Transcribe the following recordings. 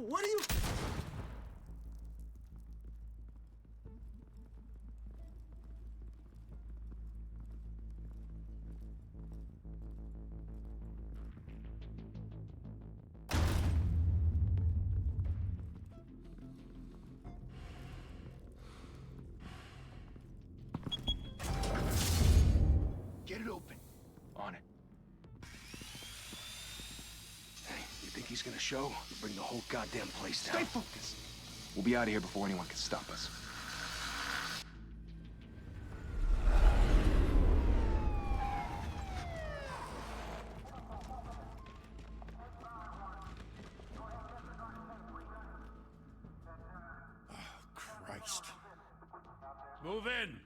What are you... Get it open. On it. Hey, you think he's gonna show? Bring the whole goddamn place down. Stay focused. We'll be out of here before anyone can stop us. Christ. Move in!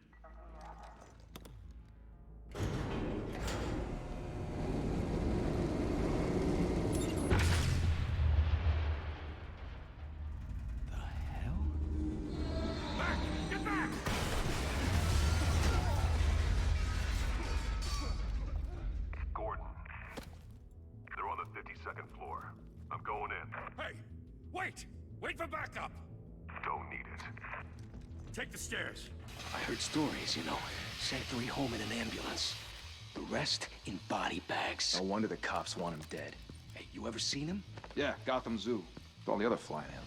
Second floor. I'm going in. Hey! Wait! Wait for backup! Don't need it. Take the stairs. I heard stories, you know. Sent 3 home in an ambulance. The rest in body bags. No wonder the cops want him dead. Hey, you ever seen him? Yeah, Gotham Zoo. With all the other flying animals.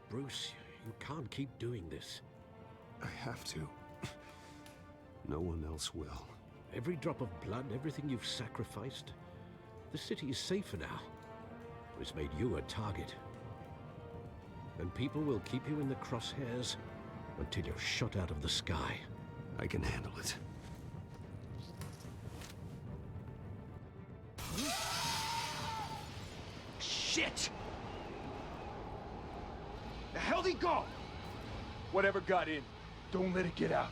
Bruce, you can't keep doing this. I have to. No one else will. Every drop of blood, everything you've sacrificed. The city is safer now. It's made you a target. And people will keep you in the crosshairs until you're shot out of the sky. I can handle it. Shit! The hell'd he go? Whatever got in, don't let it get out.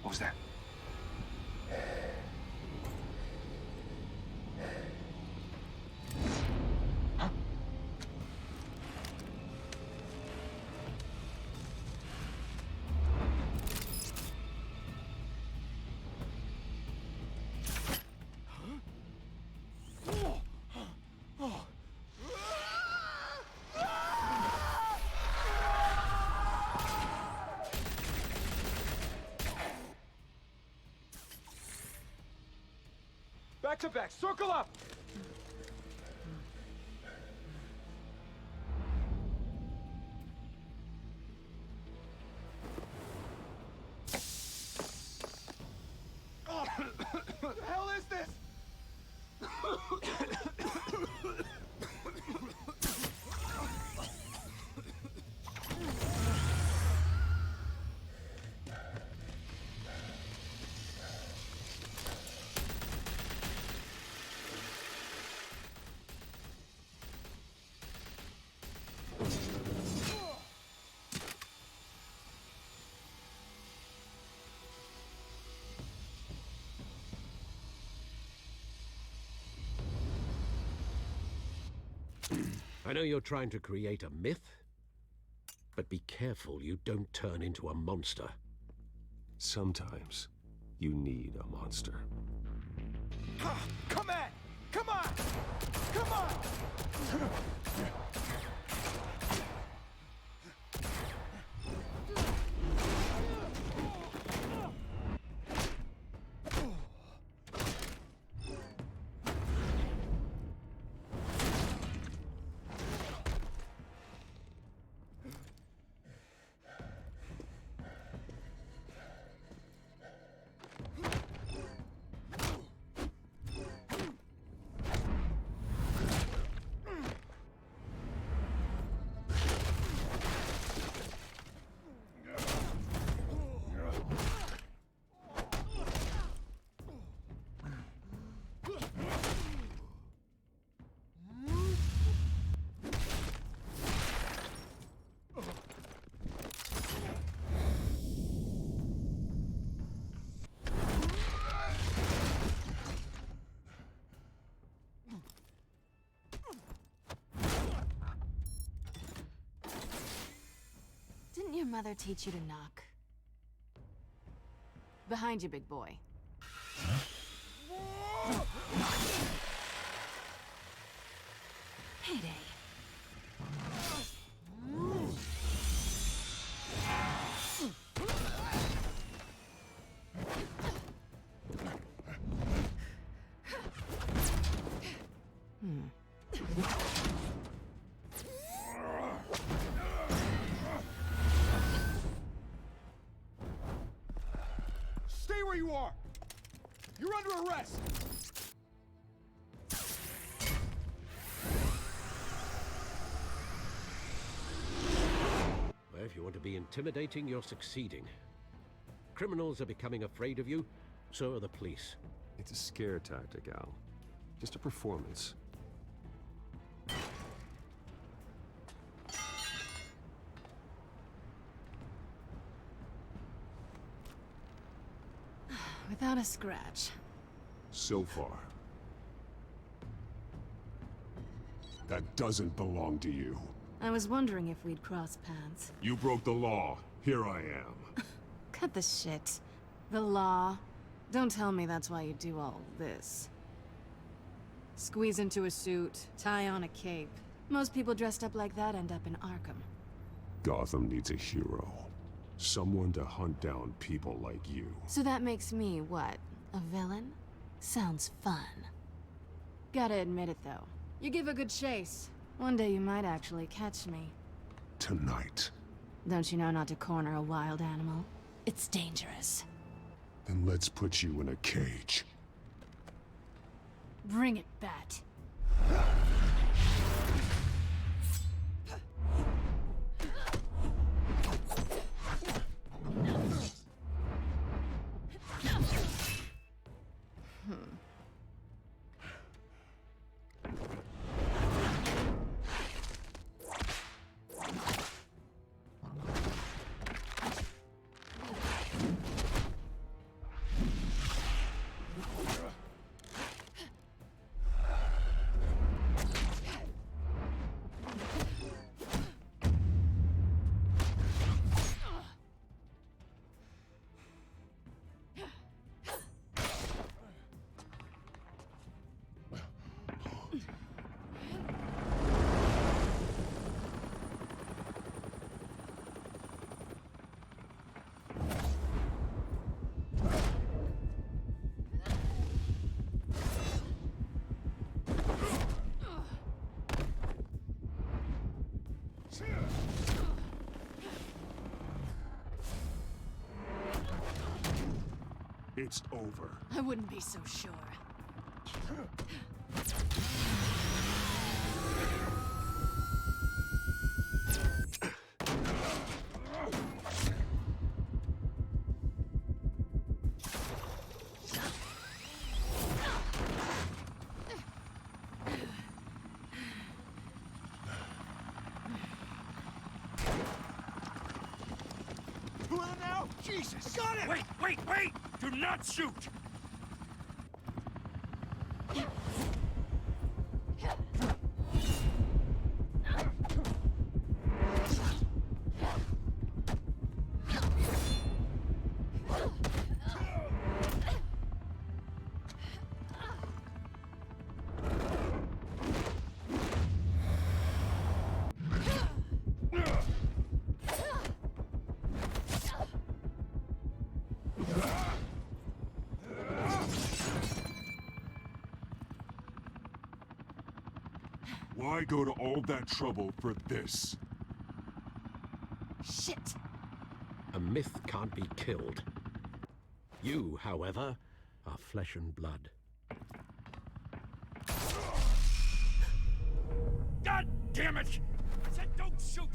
What was that? Back to back, circle up! What the hell is this? I know you're trying to create a myth, but be careful you don't turn into a monster. Sometimes you need a monster. Come at! Come on! Come on! your mother teach you to knock? Behind you, big boy. Payday. Stay where you are! You're under arrest! Well, if you want to be intimidating, you're succeeding. Criminals are becoming afraid of you, so are the police. It's a scare tactic, Al. Just a performance. Without a scratch. So far. That doesn't belong to you. I was wondering if we'd cross paths. You broke the law. Here I am. Cut the shit. The law. Don't tell me that's why you do all this. Squeeze into a suit, tie on a cape. Most people dressed up like that end up in Arkham. Gotham needs a hero. Someone to hunt down people like you. So that makes me, what, a villain? Sounds fun. Gotta admit it, though. You give a good chase. One day you might actually catch me. Tonight. Don't you know not to corner a wild animal? It's dangerous. Then let's put you in a cage. Bring it, Bat. It's over. I wouldn't be so sure. Who are now? Jesus! Got it! Wait, wait, wait! Do not shoot! Why go to all that trouble for this? Shit! A myth can't be killed. You, however, are flesh and blood. God damn it! I said don't shoot!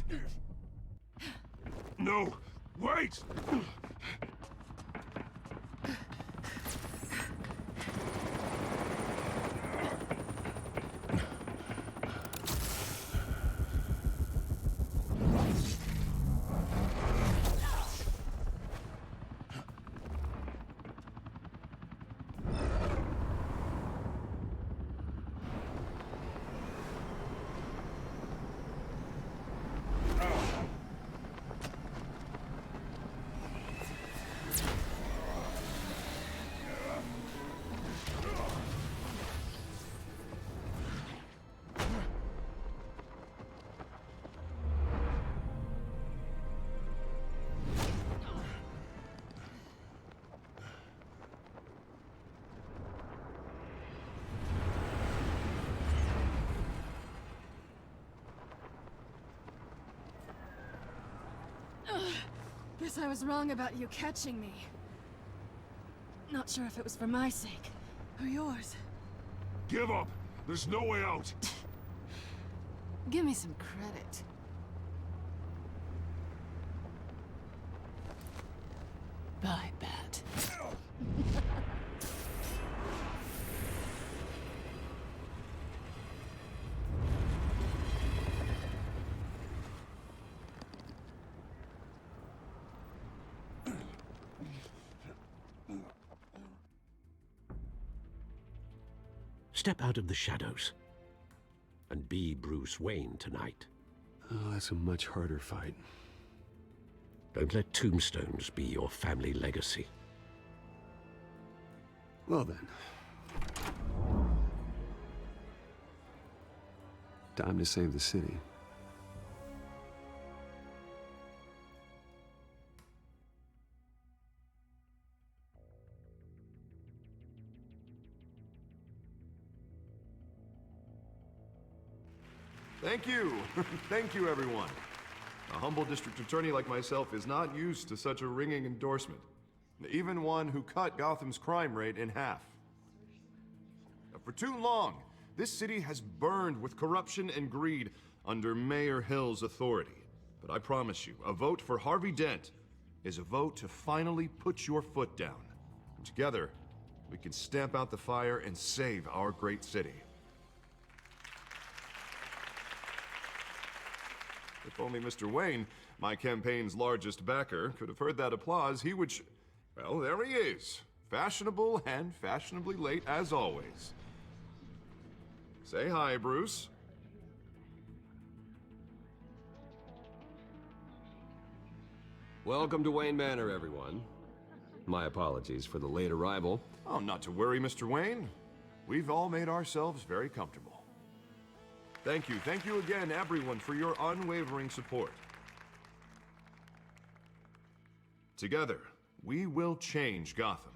No! Wait! Guess I was wrong about you catching me. Not sure if it was for my sake, or yours. Give up! There's no way out! Give me some credit. Bye, Bat. Step out of the shadows and be Bruce Wayne tonight. Oh, that's a much harder fight. Don't let tombstones be your family legacy. Well then. Time to save the city. Thank you. Thank you, everyone. A humble district attorney like myself is not used to such a ringing endorsement. Even one who cut Gotham's crime rate in half. For too long, this city has burned with corruption and greed under Mayor Hill's authority. But I promise you, a vote for Harvey Dent is a vote to finally put your foot down. And together, we can stamp out the fire and save our great city. If only Mr. Wayne, my campaign's largest backer, could have heard that applause, he would well, there he is. Fashionable and fashionably late as always. Say hi, Bruce. Welcome to Wayne Manor, everyone. My apologies for the late arrival. Oh, not to worry, Mr. Wayne. We've all made ourselves very comfortable. Thank you again, everyone, for your unwavering support. Together, we will change Gotham.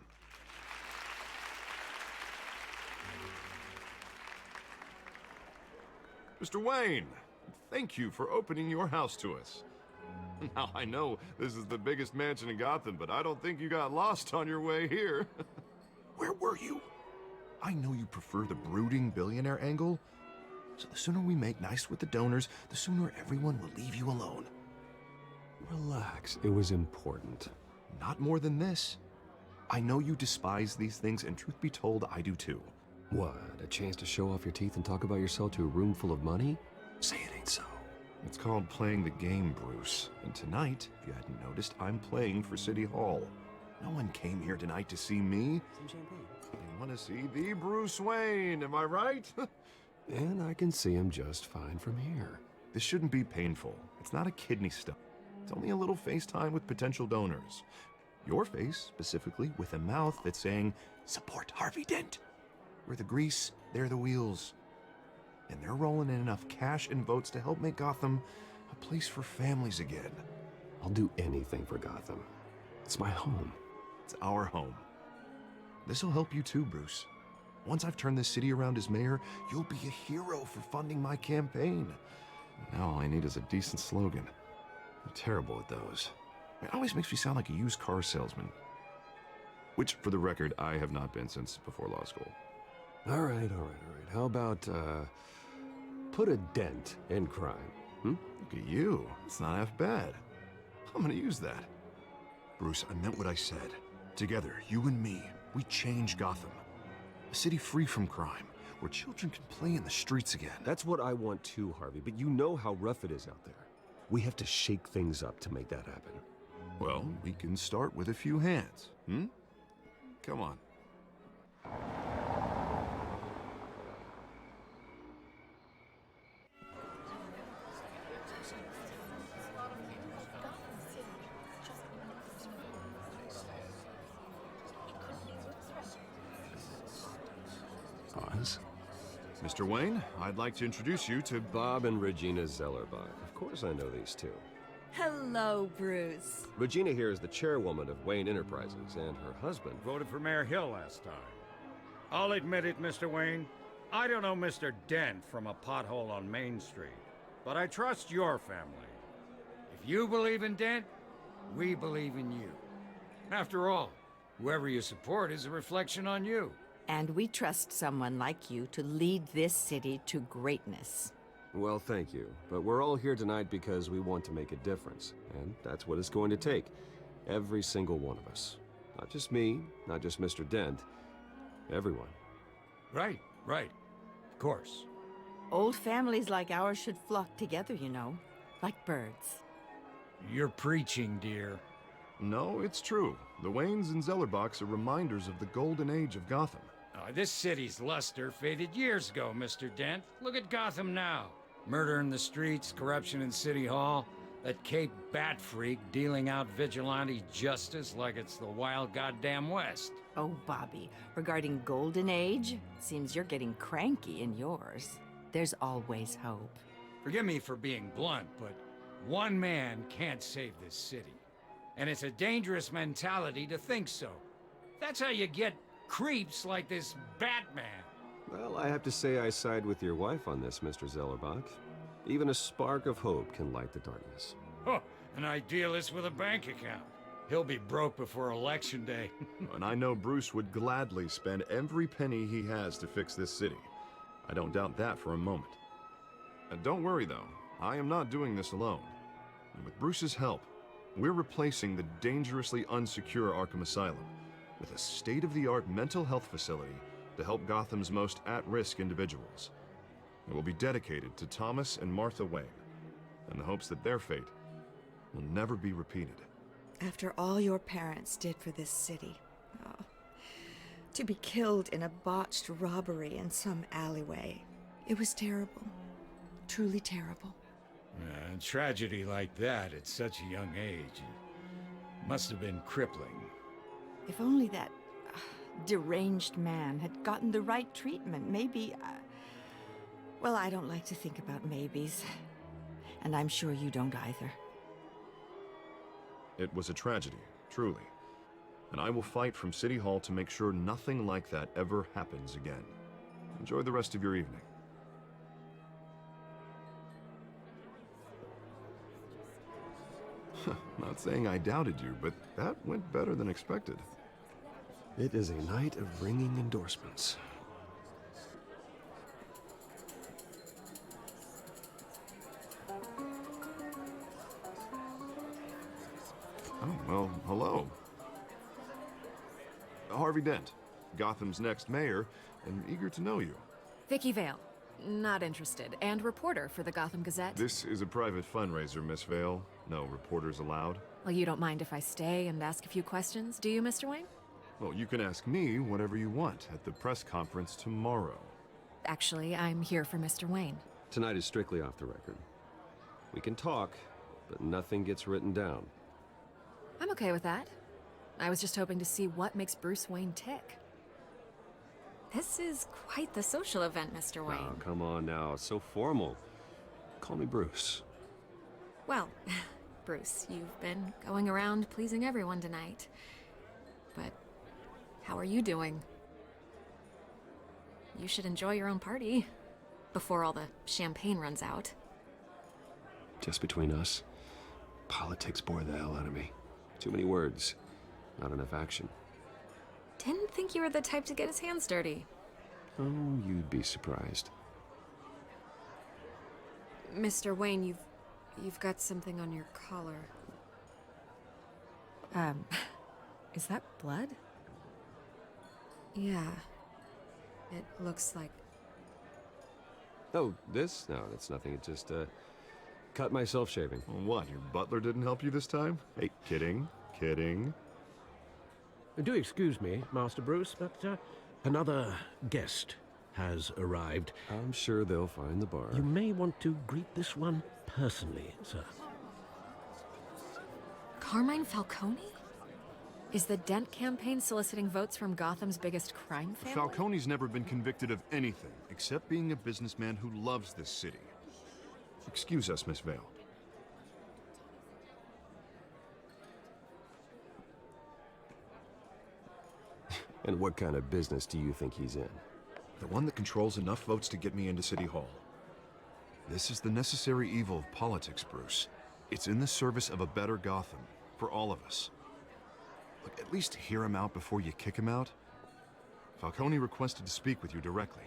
Mr. Wayne, thank you for opening your house to us. Now, I know this is the biggest mansion in Gotham, but I don't think you got lost on your way here. Where were you? I know you prefer the brooding billionaire angle, so the sooner we make nice with the donors, the sooner everyone will leave you alone. Relax, it was important. Not more than this. I know you despise these things, and truth be told, I do too. What, a chance to show off your teeth and talk about yourself to a room full of money? Say it ain't so. It's called playing the game, Bruce. And tonight, if you hadn't noticed, I'm playing for City Hall. No one came here tonight to see me. Some champagne. They want to see the Bruce Wayne, am I right? And I can see him just fine from here. This shouldn't be painful. It's not a kidney stone. It's only a little FaceTime with potential donors. Your face, specifically, with a mouth that's saying, support Harvey Dent. We're the grease, they're the wheels. And they're rolling in enough cash and votes to help make Gotham a place for families again. I'll do anything for Gotham. It's my home. It's our home. This'll help you too, Bruce. Once I've turned this city around as mayor, you'll be a hero for funding my campaign. Now all I need is a decent slogan. I'm terrible at those. It always makes me sound like a used car salesman. Which, for the record, I have not been since before law school. All right. How about, put a dent in crime, Look at you. It's not half bad. I'm gonna use that. Bruce, I meant what I said. Together, you and me, we change Gotham. A city free from crime, where children can play in the streets again. That's what I want too, Harvey, but you know how rough it is out there. We have to shake things up to make that happen. Well, we can start with a few hands, Come on. Oz? Mr. Wayne, I'd like to introduce you to Bob and Regina Zellerbach. Of course I know these two. Hello, Bruce. Regina here is the chairwoman of Wayne Enterprises, and her husband... Voted for Mayor Hill last time. I'll admit it, Mr. Wayne. I don't know Mr. Dent from a pothole on Main Street, but I trust your family. If you believe in Dent, We believe in you. After all, whoever you support is a reflection on you. And we trust someone like you to lead this city to greatness. Well, thank you. But we're all here tonight because we want to make a difference. And that's what it's going to take. Every single one of us. Not just me, not just Mr. Dent. Everyone. Right. Of course. Old families like ours should flock together, you know. Like birds. You're preaching, dear. No, it's true. The Waynes and Zellerbachs are reminders of the golden age of Gotham. This city's luster faded years ago, Mr. Dent. Look at Gotham now. Murder in the streets, corruption in City Hall, that Cape Bat freak dealing out vigilante justice like it's the wild goddamn West. Oh, Bobby, regarding Golden Age, seems you're getting cranky in yours. There's always hope. Forgive me for being blunt, but one man can't save this city. And it's a dangerous mentality to think so. That's how you get creeps like this Batman. Well, I have to say I side with your wife on this, Mr. Zellerbach. Even a spark of hope can light the darkness. Oh, an idealist with a bank account. He'll be broke before Election Day. And I know Bruce would gladly spend every penny he has to fix this city. I don't doubt that for a moment. And don't worry, though. I am not doing this alone. And with Bruce's help, we're replacing the dangerously unsecure Arkham Asylum with a state-of-the-art mental health facility to help Gotham's most at-risk individuals. It will be dedicated to Thomas and Martha Wayne, in the hopes that their fate will never be repeated. After all your parents did for this city, to be killed in a botched robbery in some alleyway, it was terrible. Truly terrible. A tragedy like that at such a young age must have been crippling. If only that deranged man had gotten the right treatment, maybe... Well, I don't like to think about maybes. And I'm sure you don't either. It was a tragedy, truly. And I will fight from City Hall to make sure nothing like that ever happens again. Enjoy the rest of your evening. Not saying I doubted you, but that went better than expected. It is a night of ringing endorsements. Oh, well, hello. Harvey Dent, Gotham's next mayor, and eager to know you. Vicky Vale. Not interested. And reporter for the Gotham Gazette. This is a private fundraiser, Miss Vale. No reporters allowed. Well, you don't mind if I stay and ask a few questions, do you, Mr. Wayne? Well, you can ask me whatever you want at the press conference tomorrow. Actually, I'm here for Mr. Wayne. Tonight is strictly off the record. We can talk, but nothing gets written down. I'm okay with that. I was just hoping to see what makes Bruce Wayne tick. This is quite the social event, Mr. Wayne. Oh, come on now. It's so formal. Call me Bruce. Well, Bruce, you've been going around pleasing everyone tonight. But how are you doing? You should enjoy your own party before all the champagne runs out. Just between us, politics bore the hell out of me. Too many words, not enough action. Didn't think you were the type to get his hands dirty. Oh, you'd be surprised. Mr. Wayne, you've got something on your collar. Is that blood? Yeah. It looks like... Oh, this? No, that's nothing. It just, cut myself shaving. What, your butler didn't help you this time? Hey, kidding. Do excuse me, Master Bruce, but another guest has arrived. I'm sure they'll find the bar. You may want to greet this one personally, sir. Carmine Falcone? Is the Dent campaign soliciting votes from Gotham's biggest crime family? Falcone's never been convicted of anything except being a businessman who loves this city. Excuse us, Miss Vale. And what kind of business do you think he's in? The one that controls enough votes to get me into City Hall. This is the necessary evil of politics, Bruce. It's in the service of a better Gotham. For all of us. Look, at least hear him out before you kick him out. Falcone requested to speak with you directly.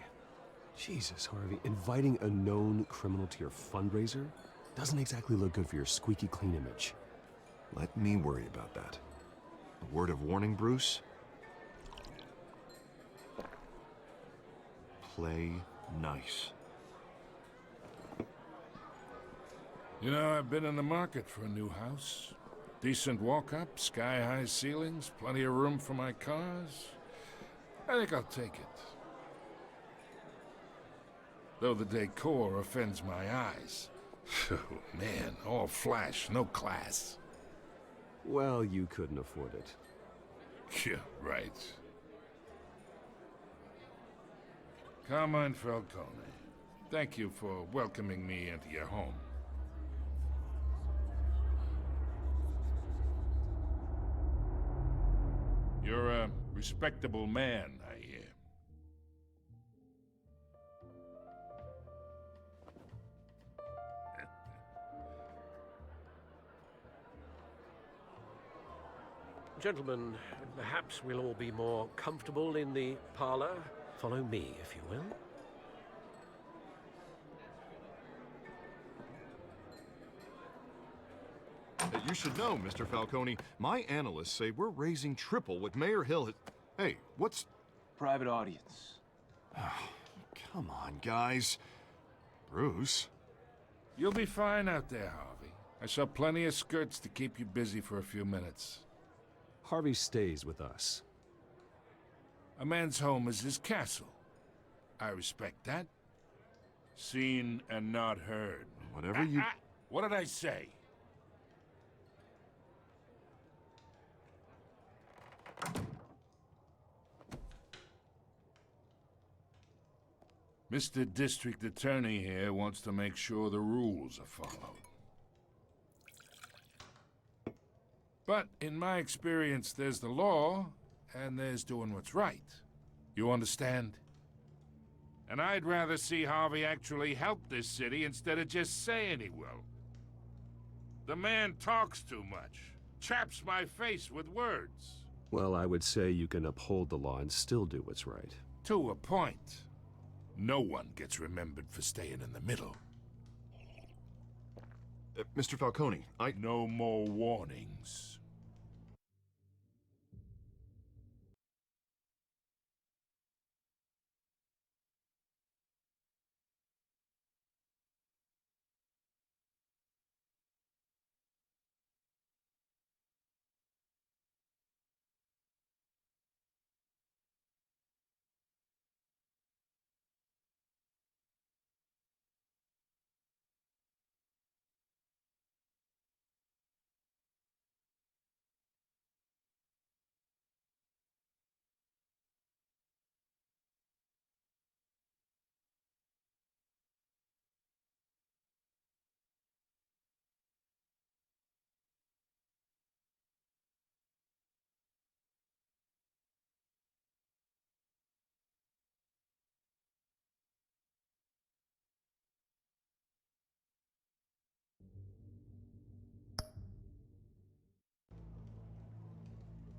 Jesus, Harvey, inviting a known criminal to your fundraiser doesn't exactly look good for your squeaky clean image. Let me worry about that. A word of warning, Bruce? Play nice. You know, I've been in the market for a new house. Decent walk-up, sky-high ceilings, plenty of room for my cars. I think I'll take it. Though the decor offends my eyes. Oh, man, all flash, no class. Well, you couldn't afford it. Yeah, right. Carmine Falcone, thank you for welcoming me into your home. You're a respectable man, I hear. Gentlemen, perhaps we'll all be more comfortable in the parlor. Follow me, if you will. You should know, Mr. Falcone, my analysts say we're raising triple what Mayor Hill has... Hey, what's... Private audience. Come on, guys. Bruce? You'll be fine out there, Harvey. I saw plenty of skirts to keep you busy for a few minutes. Harvey stays with us. A man's home is his castle. I respect that. Seen and not heard. Whatever you... What did I say? Mr. District Attorney here wants to make sure the rules are followed. But in my experience, there's the law, and there's doing what's right. You understand? And I'd rather see Harvey actually help this city instead of just saying he will. The man talks too much, chaps my face with words. Well, I would say you can uphold the law and still do what's right. To a point. No one gets remembered for staying in the middle. Mr. Falcone, No more warnings.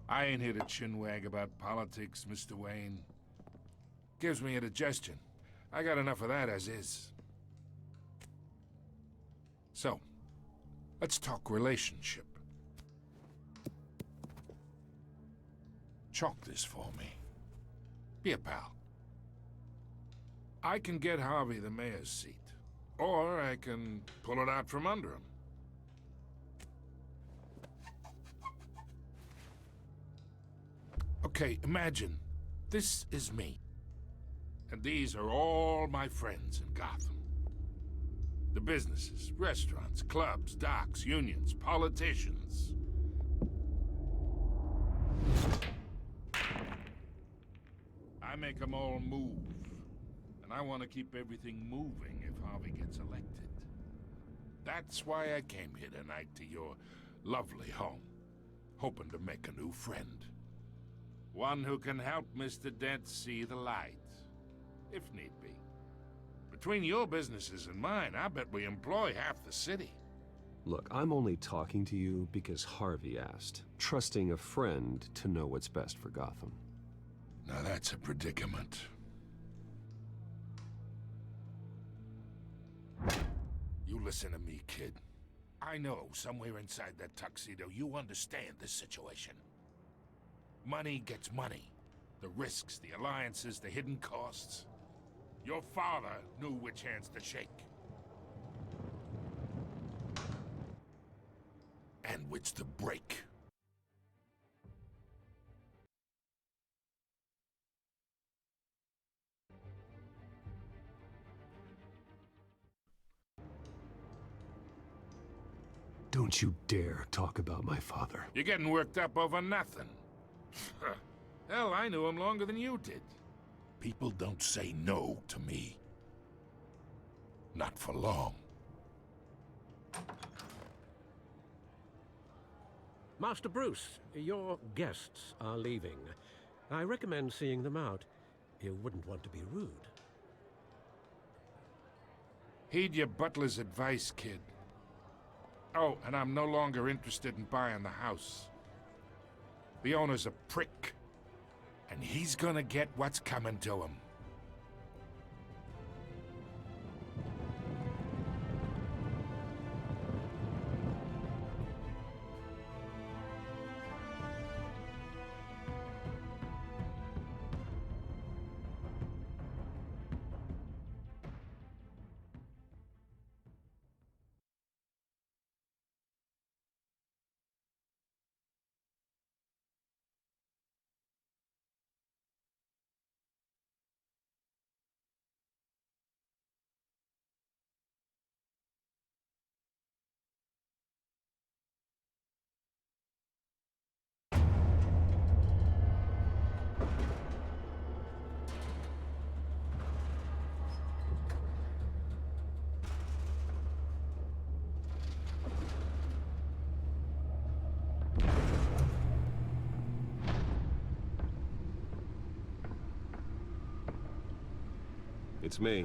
I ain't here to chinwag about politics, Mr. Wayne. Gives me indigestion. I got enough of that as is. So, let's talk relationship. Chalk this for me. Be a pal. I can get Harvey the mayor's seat, or I can pull it out from under him. Okay, imagine, this is me. And these are all my friends in Gotham. The businesses, restaurants, clubs, docks, unions, politicians. I make them all move. And I want to keep everything moving if Harvey gets elected. That's why I came here tonight to your lovely home, hoping to make a new friend. One who can help Mr. Dent see the light, if need be. Between your businesses and mine, I bet we employ half the city. Look, I'm only talking to you because Harvey asked, trusting a friend to know what's best for Gotham. Now that's a predicament. You listen to me, kid. I know somewhere inside that tuxedo you understand this situation. Money gets money. The risks, the alliances, the hidden costs. Your father knew which hands to shake. And which to break. Don't you dare talk about my father. You're getting worked up over nothing. Hell, I knew him longer than you did. People don't say no to me. Not for long. Master Bruce, your guests are leaving. I recommend seeing them out. You wouldn't want to be rude. Heed your butler's advice, kid. Oh, and I'm no longer interested in buying the house. The owner's a prick. And he's gonna get what's coming to him. It's me.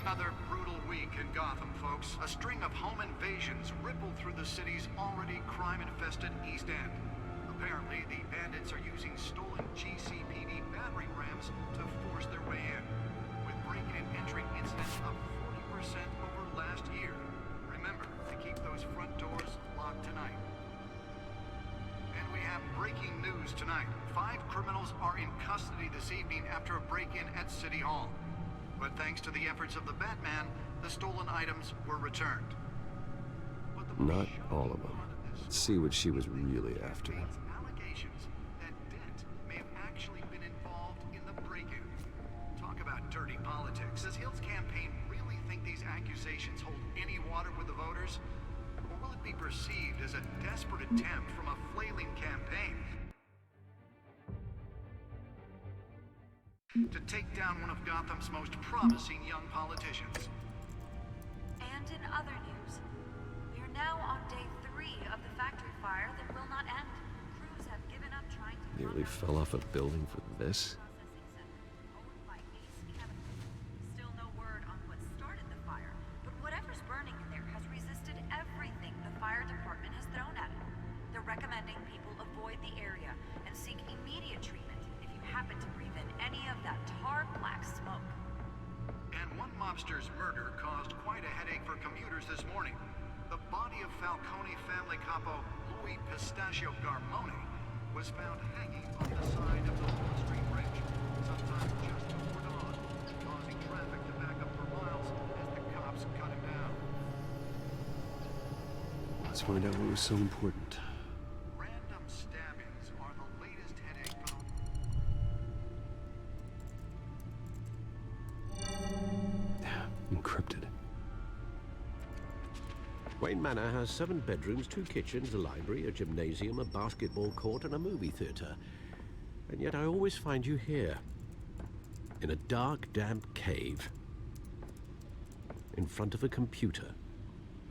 Another brutal week in Gotham, folks. A string of home invasions rippled through the city's already crime-infested East End. Apparently, the bandits are using stolen GCPD battering rams to force their way in, with breaking and entering incidents up 40% over last year. Remember to keep those front doors locked tonight. And we have breaking news tonight. 5 criminals are in custody this evening after a break-in at City Hall. But thanks to the efforts of the Batman, the stolen items were returned. Not all of them. Let's see what she was really after. Allegations that Dent may have actually been involved in the break-in. Talk about dirty politics. Does Hill's campaign really think these accusations hold any water with the voters? Or will it be perceived as a desperate attempt from a flailing campaign to take down one of Gotham's most promising young politicians? And in other news, we are now on day 3 of the factory fire that will not end. Crews have given up trying to... Nearly fell off a building for this. Still no word on what started the fire, but whatever's burning in there has resisted everything the fire department has thrown at it. They're recommending people avoid the area and seek immediate treatment if you happen to breathe in any of that tar black smoke. And one mobster's murder caused quite a headache for commuters this morning. The body of Falcone family capo Louis Pistachio Garmone was found hanging on the side of the Wall Street Bridge, sometime just before dawn, causing traffic to back up for miles as the cops cut him down. Let's find out what was so important. Random stabbings are the latest headache for Encrypted. Wayne Manor has 7 bedrooms, 2 kitchens, a library, a gymnasium, a basketball court, and a movie theater. And yet I always find you here, in a dark, damp cave, in front of a computer.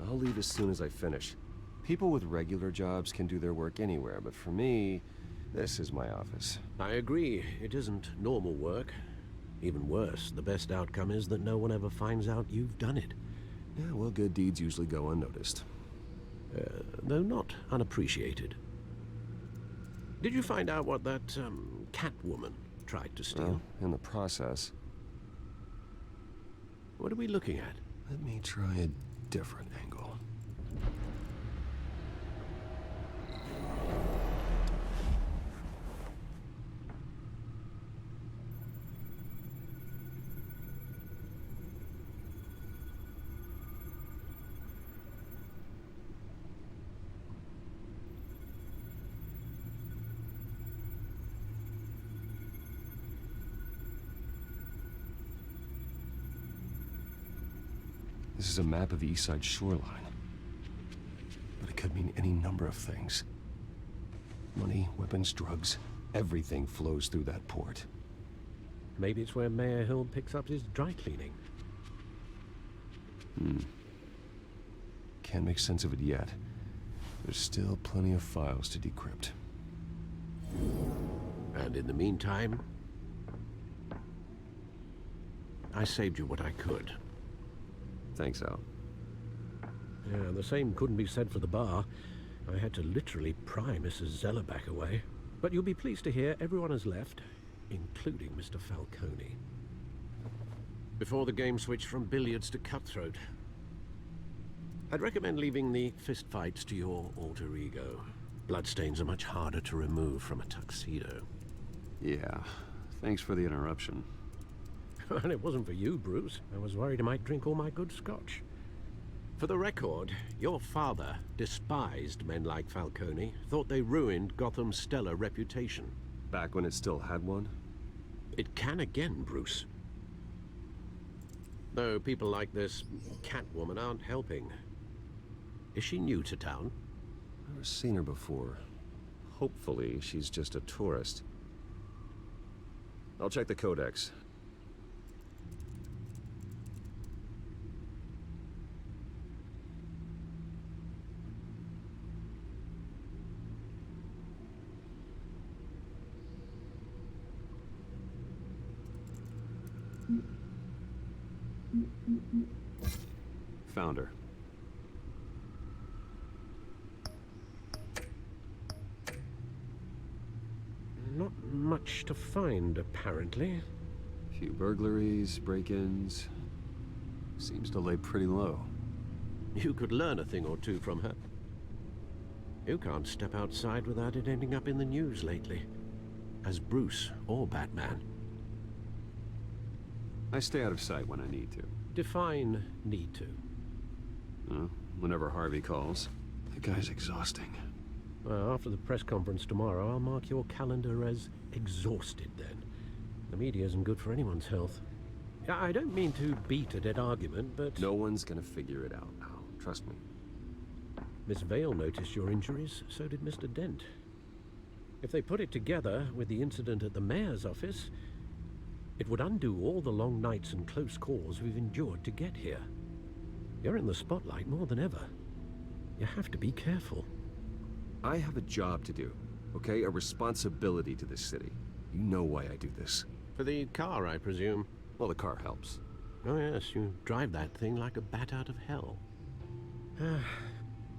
I'll leave as soon as I finish. People with regular jobs can do their work anywhere, but for me, this is my office. I agree. It isn't normal work. Even worse, the best outcome is that no one ever finds out you've done it. Yeah, well, good deeds usually go unnoticed. Though not unappreciated. Did you find out what that, cat woman tried to steal? Well, in the process. What are we looking at? Let me try a different angle. This is a map of the East Side shoreline. But it could mean any number of things. Money, weapons, drugs, everything flows through that port. Maybe it's where Mayor Hill picks up his dry cleaning. Can't make sense of it yet. There's still plenty of files to decrypt. And in the meantime, I saved you what I could. Thanks, Al. Yeah, the same couldn't be said for the bar. I had to literally pry Mrs. Zeller back away. But you'll be pleased to hear everyone has left, including Mr. Falcone. Before the game switched from billiards to cutthroat. I'd recommend leaving the fistfights to your alter ego. Bloodstains are much harder to remove from a tuxedo. Yeah, thanks for the interruption. And it wasn't for you, Bruce. I was worried I might drink all my good scotch. For the record, your father despised men like Falcone, thought they ruined Gotham's stellar reputation. Back when it still had one? It can again, Bruce. Though people like this Catwoman aren't helping. Is she new to town? Never seen her before. Hopefully, she's just a tourist. I'll check the codex. Found her. Not much to find, apparently. Few burglaries, break-ins. Seems to lay pretty low. You could learn a thing or two from her. You can't step outside without it ending up in the news lately. As Bruce or Batman. I stay out of sight when I need to. Define need to. Whenever Harvey calls. The guy's exhausting. Well, after the press conference tomorrow, I'll mark your calendar as exhausted then. The media isn't good for anyone's health. I don't mean to beat a dead argument, but... No one's gonna figure it out, Al. Trust me. Miss Vale noticed your injuries, so did Mr. Dent. If they put it together with the incident at the mayor's office, it would undo all the long nights and close calls we've endured to get here. You're in the spotlight more than ever. You have to be careful. I have a job to do, okay? A responsibility to this city. You know why I do this. For the car, I presume. Well, the car helps. Oh yes, you drive that thing like a bat out of hell.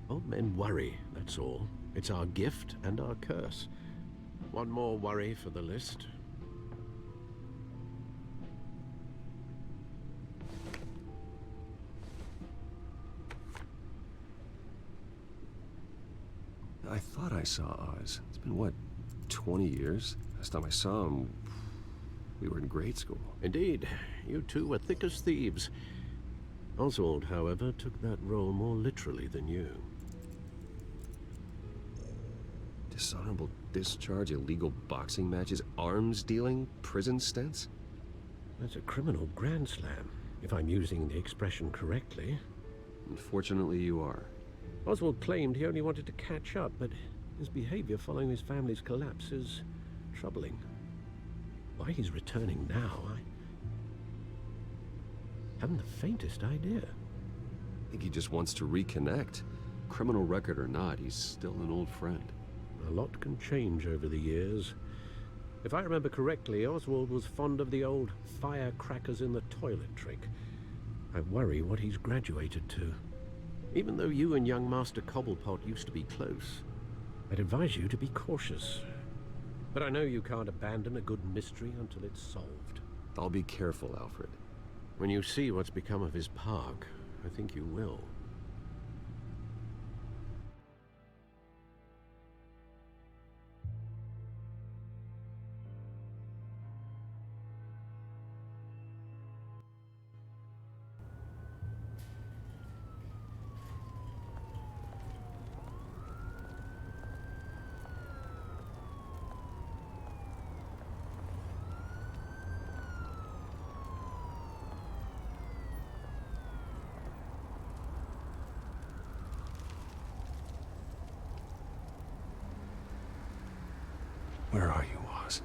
Old men worry, that's all. It's our gift and our curse. One more worry for the list. I thought I saw Oz. It's been, what, 20 years? Last time I saw him, we were in grade school. Indeed. You two were thick as thieves. Oswald, however, took that role more literally than you. Dishonorable discharge, illegal boxing matches, arms dealing, prison stints? That's a criminal grand slam, if I'm using the expression correctly. Unfortunately, you are. Oswald claimed he only wanted to catch up, but his behavior following his family's collapse is troubling. Why he's returning now, I haven't the faintest idea. I think he just wants to reconnect. Criminal record or not, he's still an old friend. A lot can change over the years. If I remember correctly, Oswald was fond of the old firecrackers in the toilet trick. I worry what he's graduated to. Even though you and young Master Cobblepot used to be close, I'd advise you to be cautious. But I know you can't abandon a good mystery until it's solved. I'll be careful, Alfred. When you see what's become of his park, I think you will. Where are you, Oz?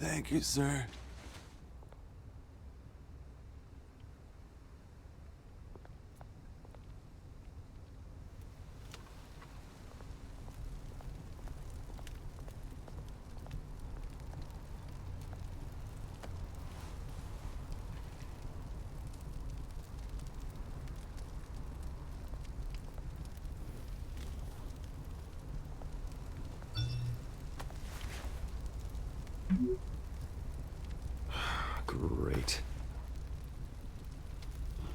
Thank you, sir. Great.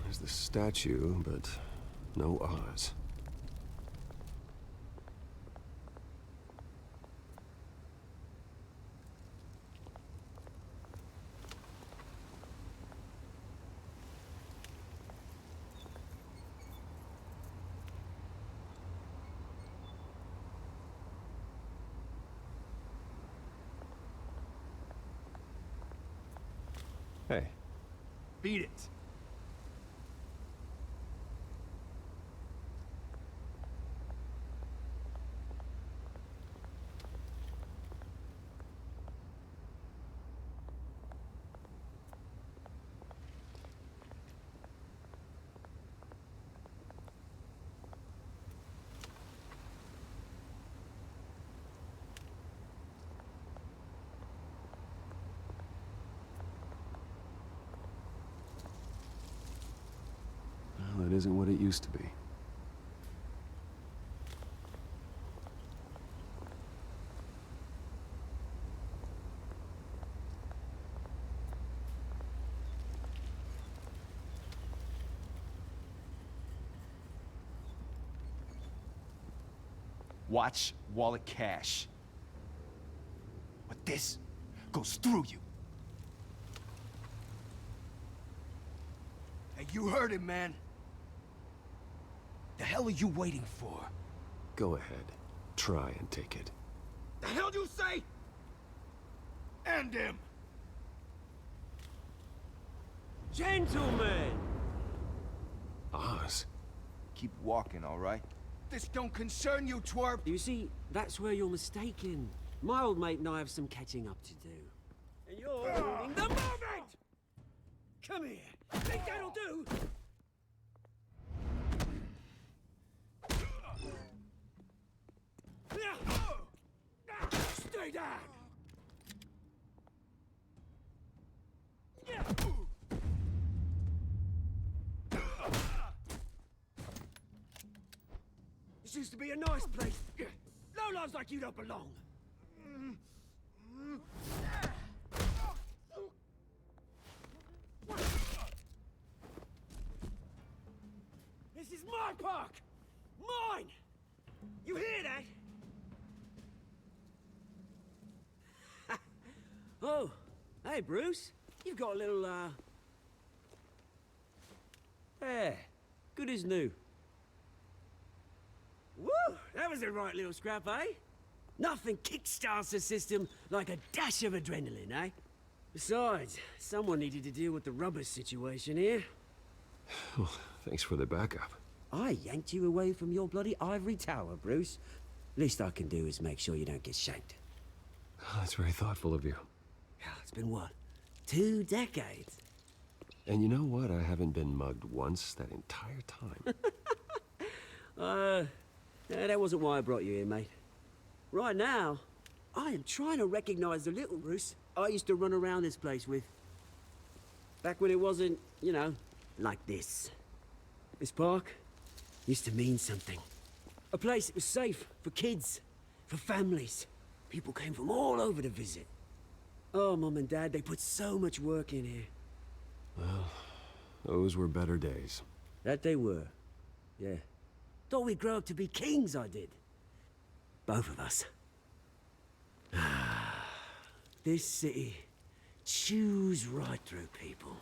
There's the statue, but no Oz. Hey. Beat it. Well, it isn't what it used to be. Watch wallet cash. But this goes through you. Hey, you heard it, man. The hell are you waiting for? Go ahead. Try and take it. The hell you say? End him! Gentlemen! Oz. Keep walking, all right? This don't concern you, twerp! You see, that's where you're mistaken. My old mate and I have some catching up to do. And you're ruining the moment! Come here! Think that'll do? Stay down! used to be a nice place. No lives like you don't belong. This is my park! Mine! You hear that? Oh, hey, Bruce. You've got a little, yeah, good as new. Woo! That was a right little scrap, eh? Nothing kickstarts the system like a dash of adrenaline, eh? Besides, someone needed to deal with the rubber situation here. Well, thanks for the backup. I yanked you away from your bloody ivory tower, Bruce. Least I can do is make sure you don't get shanked. Oh, that's very thoughtful of you. It's been what? 2 decades? And you know what? I haven't been mugged once that entire time. That wasn't why I brought you here, mate. Right now, I am trying to recognize the little Bruce I used to run around this place with. Back when it wasn't, you know, like this. This park used to mean something. A place that was safe for kids, for families. People came from all over to visit. Oh, Mum and Dad, they put so much work in here. Well, those were better days. That they were. Yeah. Thought we'd grow up to be kings, I did. Both of us. This city chews right through people.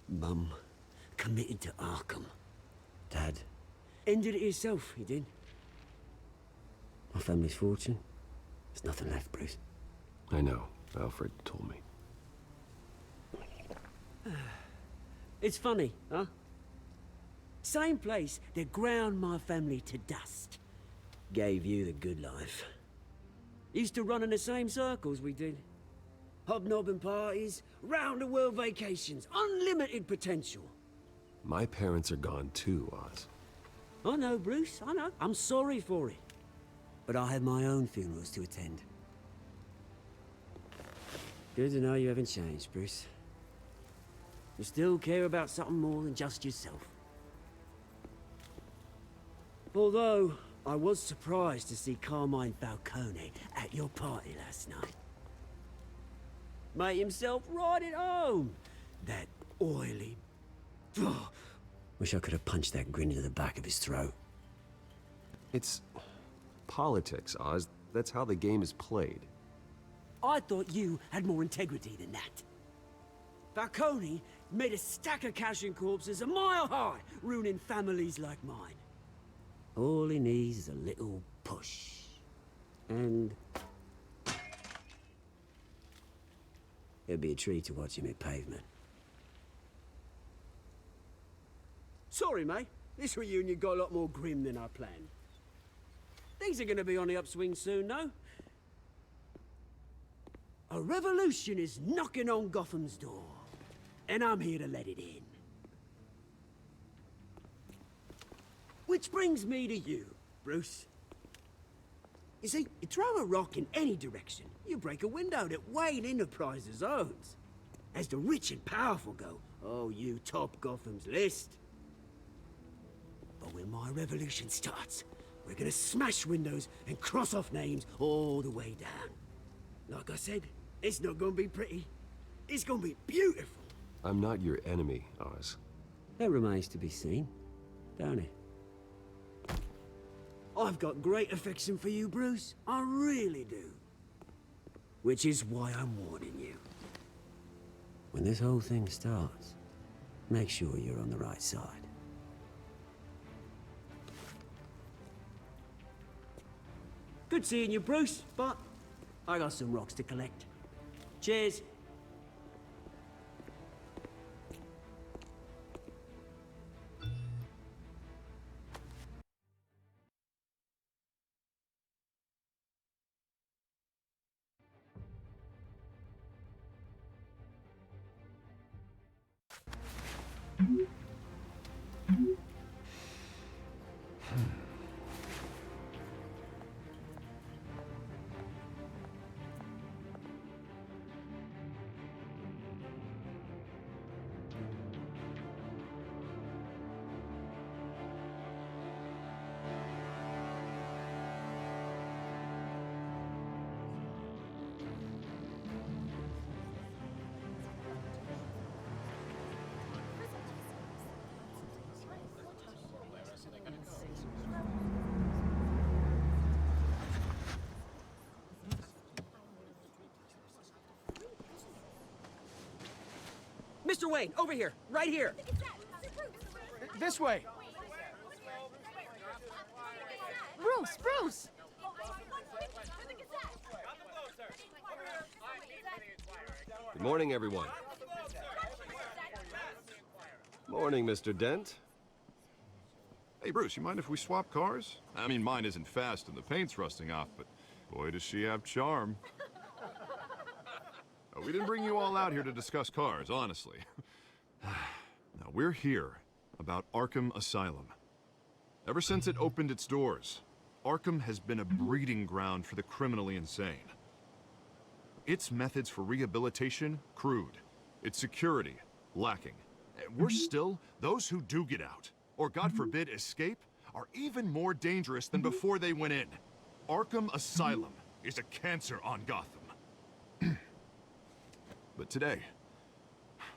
Mum committed to Arkham. Dad ended it himself, he did. My family's fortune. There's nothing left, Bruce. I know. Alfred told me. It's funny, huh? Same place that ground my family to dust. Gave you the good life. Used to run in the same circles we did. Hobnobbing parties, round-the-world vacations, unlimited potential. My parents are gone too, Oz. I know, Bruce, I know. I'm sorry for it. But I have my own funerals to attend. Good to know you haven't changed, Bruce. You still care about something more than just yourself. Although, I was surprised to see Carmine Falcone at your party last night. Made himself right at home. That oily... Wish I could have punched that grin into the back of his throat. It's politics, Oz. That's how the game is played. I thought you had more integrity than that. Falcone made a stack of cash and corpses a mile high, ruining families like mine. All he needs is a little push. And... it'd be a treat to watch him hit pavement. Sorry, mate. This reunion got a lot more grim than I planned. Things are gonna be on the upswing soon, no? A revolution is knocking on Gotham's door. And I'm here to let it in. Which brings me to you, Bruce. You see, you throw a rock in any direction, you break a window that Wayne Enterprises owns. As the rich and powerful go, oh, you top Gotham's list. But when my revolution starts, we're gonna smash windows and cross off names all the way down. Like I said, it's not gonna be pretty. It's gonna be beautiful. I'm not your enemy, Oz. That remains to be seen, don't it? I've got great affection for you, Bruce. I really do. Which is why I'm warning you. When this whole thing starts, make sure you're on the right side. Good seeing you, Bruce, but I got some rocks to collect. Cheers. Mr. Wayne, over here, right here. This way. Bruce, Bruce! Good morning, everyone. Morning, Mr. Dent. Hey, Bruce, you mind if we swap cars? I mean, mine isn't fast and the paint's rusting off, but boy, does she have charm. We didn't bring you all out here to discuss cars, honestly. Now, we're here about Arkham Asylum. Ever since it opened its doors, Arkham has been a breeding ground for the criminally insane. Its methods for rehabilitation, crude. Its security, lacking. And worse still, those who do get out, or God forbid escape, are even more dangerous than before they went in. Arkham Asylum is a cancer on Gotham. But today,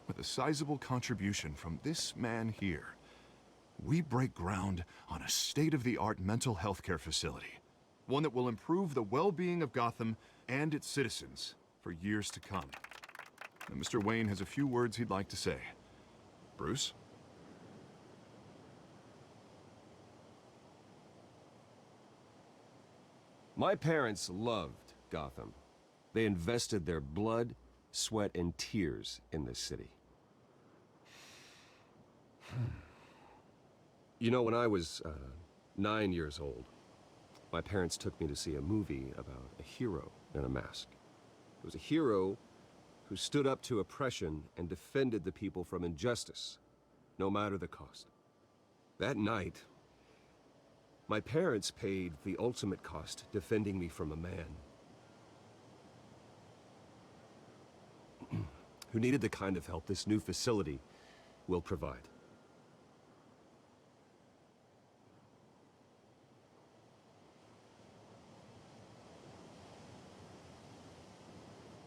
with a sizable contribution from this man here, we break ground on a state-of-the-art mental health care facility. One that will improve the well-being of Gotham and its citizens for years to come. And Mr. Wayne has a few words he'd like to say. Bruce? My parents loved Gotham. They invested their blood, sweat, and tears in this city. You know, when I was 9 years old, my parents took me to see a movie about a hero in a mask. It was a hero who stood up to oppression and defended the people from injustice, no matter the cost. That night, my parents paid the ultimate cost defending me from a man who needed the kind of help this new facility will provide.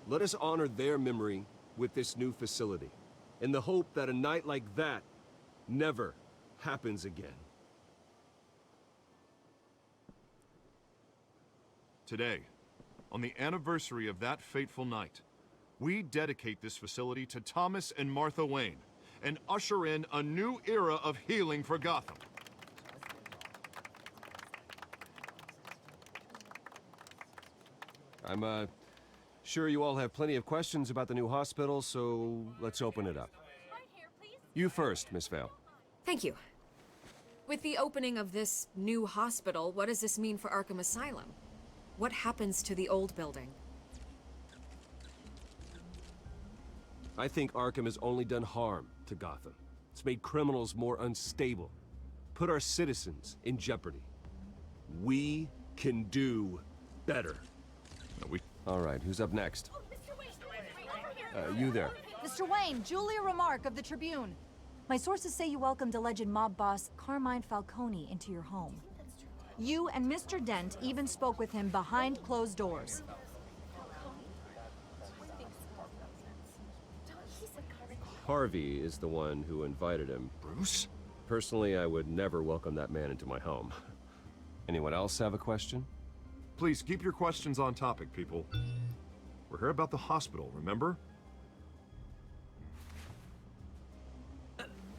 Let us honor their memory with this new facility, in the hope that a night like that never happens again. Today, on the anniversary of that fateful night, we dedicate this facility to Thomas and Martha Wayne and usher in a new era of healing for Gotham. I'm sure you all have plenty of questions about the new hospital, so let's open it up. You first, Miss Vale. Thank you. With the opening of this new hospital, what does this mean for Arkham Asylum? What happens to the old building? I think Arkham has only done harm to Gotham. It's made criminals more unstable, put our citizens in jeopardy. We can do better. All right, who's up next? You there. Mr. Wayne, Julia Remark of the Tribune. My sources say you welcomed alleged mob boss Carmine Falcone into your home. You and Mr. Dent even spoke with him behind closed doors. Harvey is the one who invited him. Bruce? Personally, I would never welcome that man into my home. Anyone else have a question? Please, keep your questions on topic, people. We're here about the hospital, remember?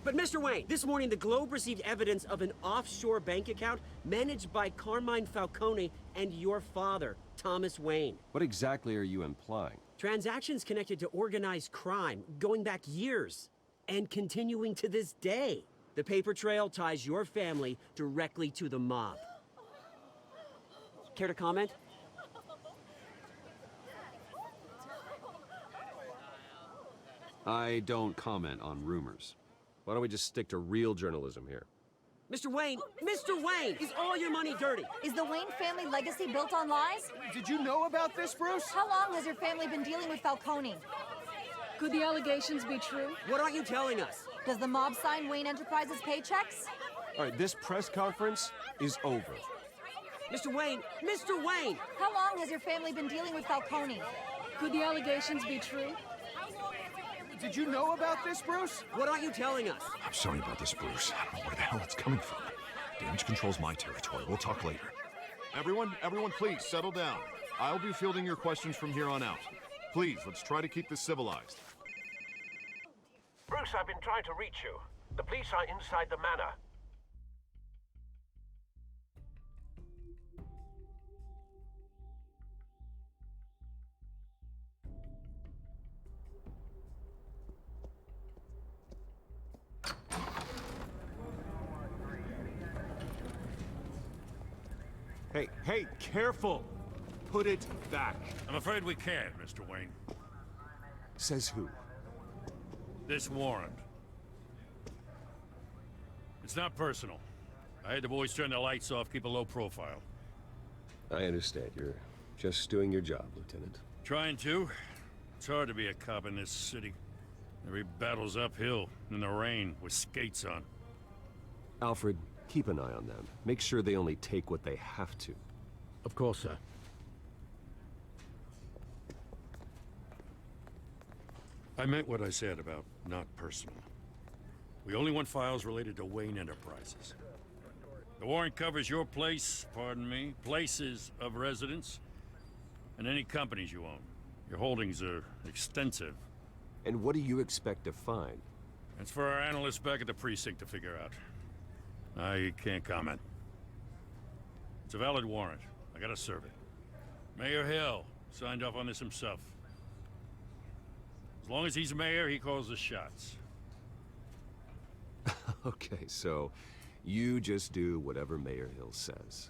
But Mr. Wayne, this morning the Globe received evidence of an offshore bank account managed by Carmine Falcone and your father, Thomas Wayne. What exactly are you implying? Transactions connected to organized crime, going back years, and continuing to this day. The paper trail ties your family directly to the mob. Care to comment? I don't comment on rumors. Why don't we just stick to real journalism here? Mr. Wayne! Mr. Wayne! Is all your money dirty? Is the Wayne family legacy built on lies? Did you know about this, Bruce? How long has your family been dealing with Falcone? Could the allegations be true? What aren't you telling us? Does the mob sign Wayne Enterprises paychecks? All right, this press conference is over. Mr. Wayne! Mr. Wayne! How long has your family been dealing with Falcone? Could the allegations be true? Did you know about this, Bruce? What aren't you telling us? I'm sorry about this, Bruce. I don't know where the hell it's coming from. Damage control's my territory. We'll talk later. Everyone, please, settle down. I'll be fielding your questions from here on out. Please, let's try to keep this civilized. Bruce, I've been trying to reach you. The police are inside the manor. Hey, careful! Put it back. I'm afraid we can't, Mr. Wayne. Says who? This warrant. It's not personal. I had the boys turn the lights off, keep a low profile. I understand. You're just doing your job, Lieutenant. Trying to. It's hard to be a cop in this city. Every battle's uphill, in the rain, with skates on. Alfred, keep an eye on them. Make sure they only take what they have to. Of course, sir. I meant what I said about not personal. We only want files related to Wayne Enterprises. The warrant covers your place, pardon me, places of residence, and any companies you own. Your holdings are extensive. And what do you expect to find? That's for our analysts back at the precinct to figure out. I can't comment. It's a valid warrant. I gotta serve it. Mayor Hill signed off on this himself. As long as he's mayor, he calls the shots. Okay, so you just do whatever Mayor Hill says.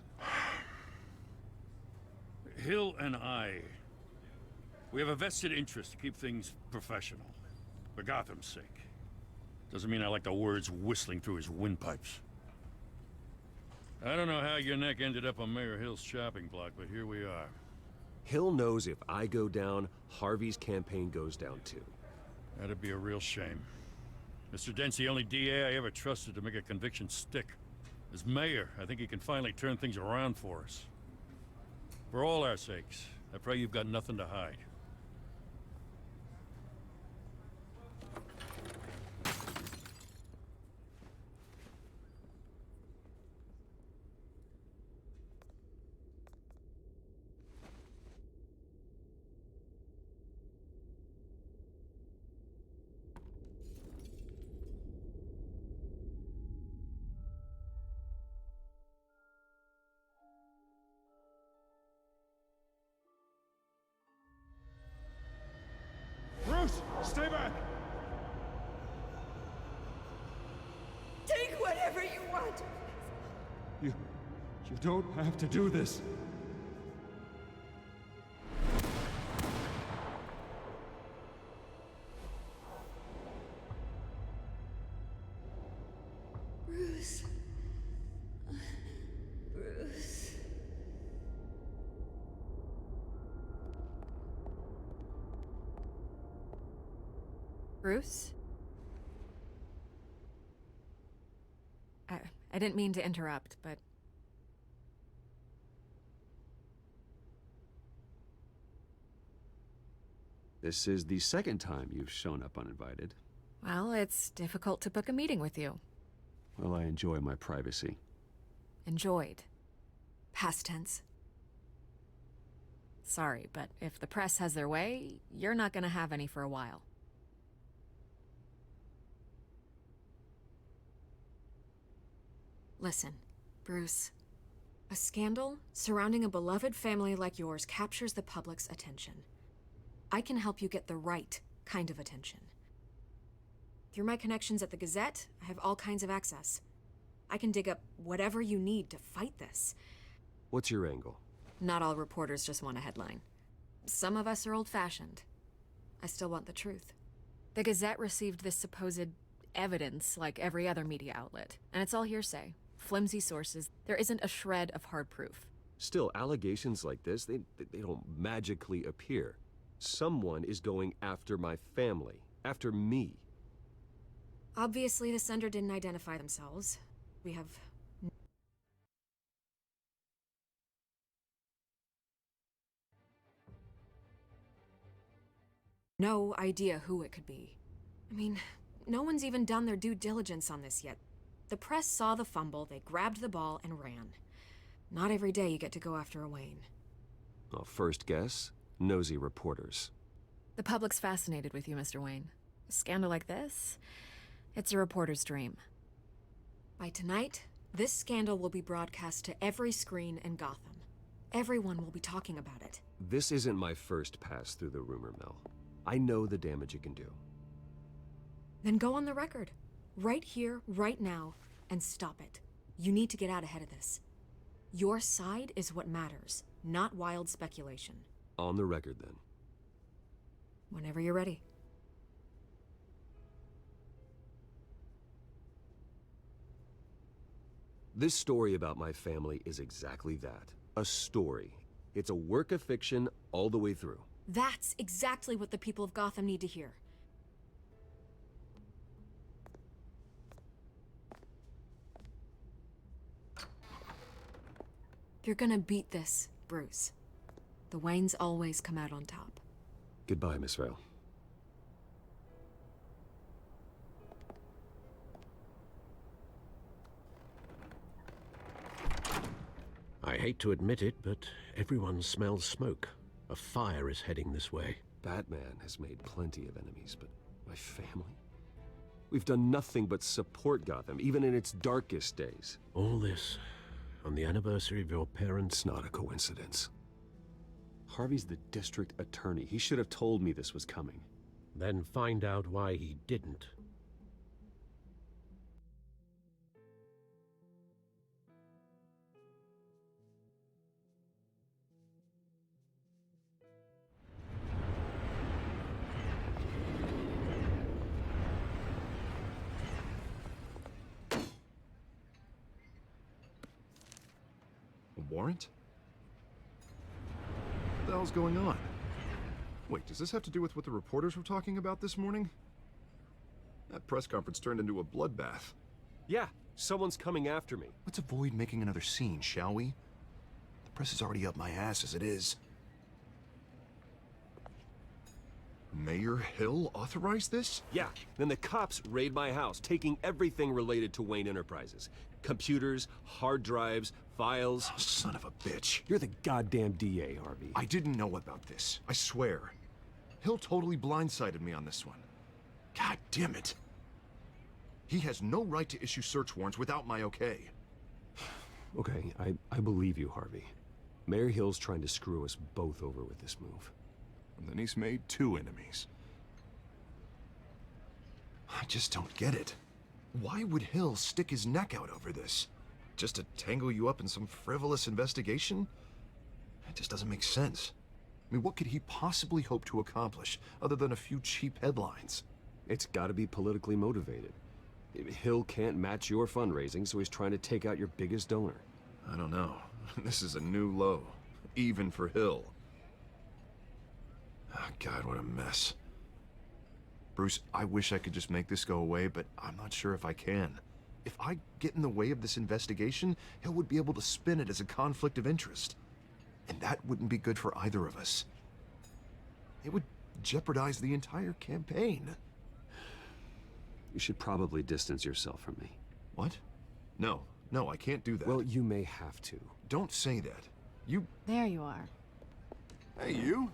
Hill and I, we have a vested interest to keep things professional. For Gotham's sake. Doesn't mean I like the words whistling through his windpipes. I don't know how your neck ended up on Mayor Hill's chopping block, but here we are. Hill knows if I go down, Harvey's campaign goes down too. That'd be a real shame. Mr. Dent's the only DA I ever trusted to make a conviction stick. As mayor, I think he can finally turn things around for us. For all our sakes, I pray you've got nothing to hide. Bruce, stay back! Take whatever you want! You don't have to do this. Bruce. Bruce. Bruce? I didn't mean to interrupt, but... This is the second time you've shown up uninvited. Well, it's difficult to book a meeting with you. Well, I enjoy my privacy. Enjoyed. Past tense. Sorry, but if the press has their way, you're not gonna have any for a while. Listen, Bruce. A scandal surrounding a beloved family like yours captures the public's attention. I can help you get the right kind of attention. Through my connections at the Gazette, I have all kinds of access. I can dig up whatever you need to fight this. What's your angle? Not all reporters just want a headline. Some of us are old-fashioned. I still want the truth. The Gazette received this supposed evidence like every other media outlet, and it's all hearsay. Flimsy sources. There isn't a shred of hard proof. Still, allegations like this, they don't magically appear. Someone is going after my family, after me. Obviously, the sender didn't identify themselves. We have no idea who it could be. I mean, no one's even done their due diligence on this yet. The press saw the fumble, they grabbed the ball and ran. Not every day you get to go after a Wayne. Well, first guess, nosy reporters. The public's fascinated with you, Mr. Wayne. A scandal like this, it's a reporter's dream. By tonight, this scandal will be broadcast to every screen in Gotham. Everyone will be talking about it. This isn't my first pass through the rumor mill. I know the damage it can do. Then go on the record. Right here, right now, and stop it. You need to get out ahead of this. Your side is what matters, not wild speculation. On the record, then. Whenever you're ready. This story about my family is exactly that. A story. It's a work of fiction all the way through. That's exactly what the people of Gotham need to hear. You're gonna beat this, Bruce. The Waynes always come out on top. Goodbye, Miss Vale. I hate to admit it, but everyone smells smoke. A fire is heading this way. Batman has made plenty of enemies, but my family? We've done nothing but support Gotham, even in its darkest days. All this on the anniversary of your parents'... It's not a coincidence. Harvey's the district attorney. He should have told me this was coming. Then find out why he didn't. Warrant? What the hell's going on? Wait, does this have to do with what the reporters were talking about this morning? That press conference turned into a bloodbath. Yeah, someone's coming after me. Let's avoid making another scene, shall we? The press is already up my ass as it is. Mayor Hill authorized this? Yeah, then the cops raid my house, taking everything related to Wayne Enterprises. Computers, hard drives, files. Oh, son of a bitch. You're the goddamn DA, Harvey. I didn't know about this. I swear. Hill totally blindsided me on this one. God damn it. He has no right to issue search warrants without my okay. Okay, I believe you, Harvey. Mayor Hill's trying to screw us both over with this move. And then he's made 2 enemies. I just don't get it. Why would Hill stick his neck out over this? Just to tangle you up in some frivolous investigation? It just doesn't make sense. I mean, what could he possibly hope to accomplish other than a few cheap headlines? It's gotta be politically motivated. Hill can't match your fundraising, so he's trying to take out your biggest donor. I don't know. This is a new low. Even for Hill. Oh, God, what a mess. Bruce, I wish I could just make this go away, but I'm not sure if I can. If I get in the way of this investigation, Hill would be able to spin it as a conflict of interest. And that wouldn't be good for either of us. It would jeopardize the entire campaign. You should probably distance yourself from me. What? No, I can't do that. Well, you may have to. Don't say that. You... There you are. Hey, you?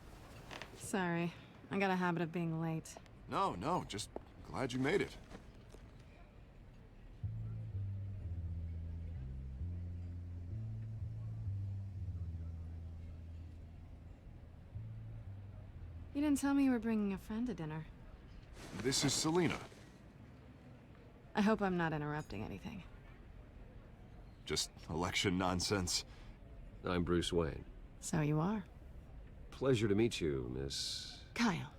Sorry. I got a habit of being late. No, just glad you made it. You didn't tell me you were bringing a friend to dinner. This is Selina. I hope I'm not interrupting anything. Just election nonsense. I'm Bruce Wayne. So you are. Pleasure to meet you, Miss... Kyle.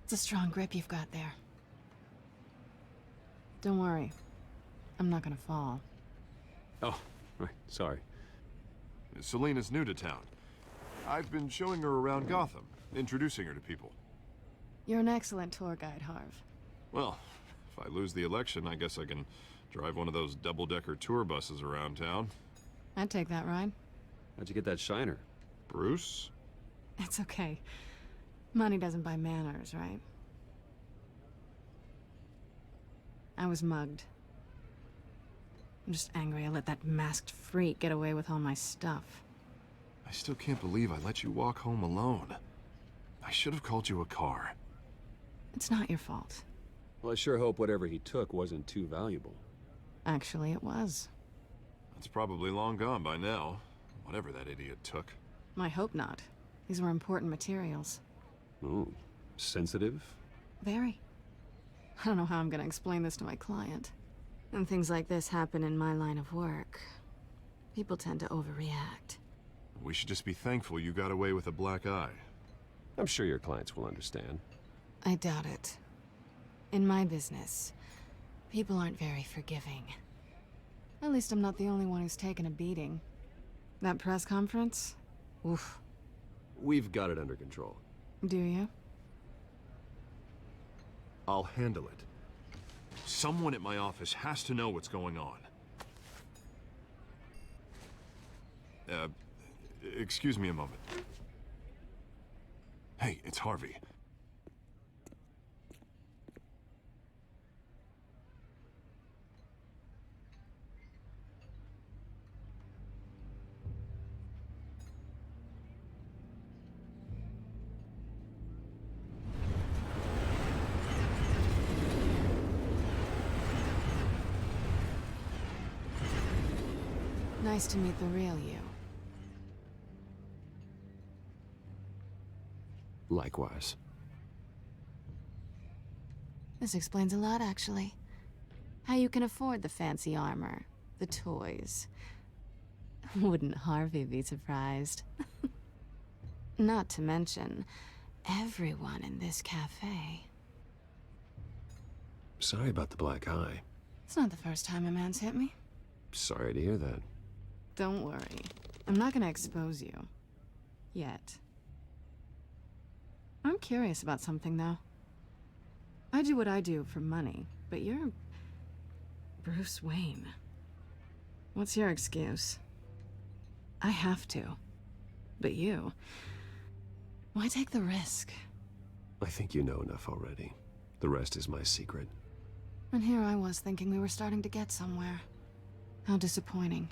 It's a strong grip you've got there. Don't worry. I'm not gonna fall. Oh, right, sorry. Selina's new to town. I've been showing her around Gotham, introducing her to people. You're an excellent tour guide, Harv. Well, if I lose the election, I guess I can drive one of those double-decker tour buses around town. I'd take that ride. How'd you get that shiner? Bruce? It's okay. Money doesn't buy manners, right? I was mugged. I'm just angry I let that masked freak get away with all my stuff. I still can't believe I let you walk home alone. I should have called you a car. It's not your fault. Well, I sure hope whatever he took wasn't too valuable. Actually, it was. It's probably long gone by now. Whatever that idiot took. I hope not. These were important materials. Ooh, sensitive? Very. I don't know how I'm gonna explain this to my client. And things like this happen in my line of work. People tend to overreact. We should just be thankful you got away with a black eye. I'm sure your clients will understand. I doubt it. In my business, people aren't very forgiving. At least I'm not the only one who's taken a beating. That press conference? Oof. We've got it under control. Do you? I'll handle it. Someone at my office has to know what's going on. Excuse me a moment. Hey, it's Harvey. Nice to meet the real you. Likewise. This explains a lot, actually. How you can afford the fancy armor, the toys. Wouldn't Harvey be surprised? Not to mention, everyone in this cafe. Sorry about the black eye. It's not the first time a man's hit me. Sorry to hear that. Don't worry. I'm not gonna expose you. Yet. I'm curious about something, though. I do what I do for money, but you're... Bruce Wayne. What's your excuse? I have to. But you... Why take the risk? I think you know enough already. The rest is my secret. And here I was thinking we were starting to get somewhere. How disappointing.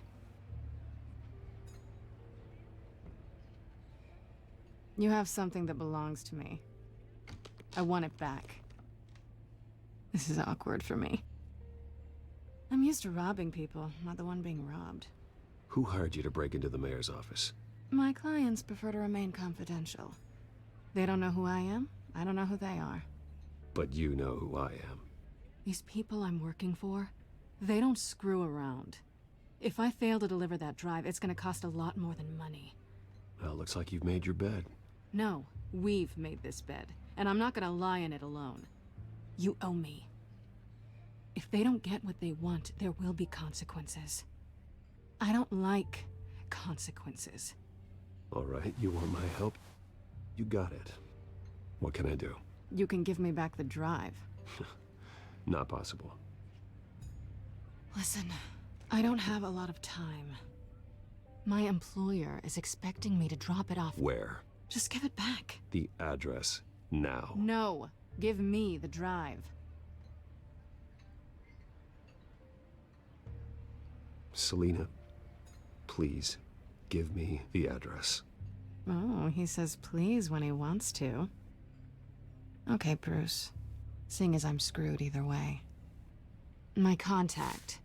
You have something that belongs to me. I want it back. This is awkward for me. I'm used to robbing people, not the one being robbed. Who hired you to break into the mayor's office? My clients prefer to remain confidential. They don't know who I am, I don't know who they are. But you know who I am. These people I'm working for, they don't screw around. If I fail to deliver that drive, it's gonna cost a lot more than money. Well, looks like you've made your bed. No, we've made this bed, and I'm not gonna lie in it alone. You owe me. If they don't get what they want, there will be consequences. I don't like consequences. All right, you want my help? You got it. What can I do? You can give me back the drive. Not possible. Listen, I don't have a lot of time. My employer is expecting me to drop it off. Where? Just give it back. The address, now. No, give me the drive. Selina, please, give me the address. Oh, he says please when he wants to. Okay, Bruce. Seeing as I'm screwed either way. My contact.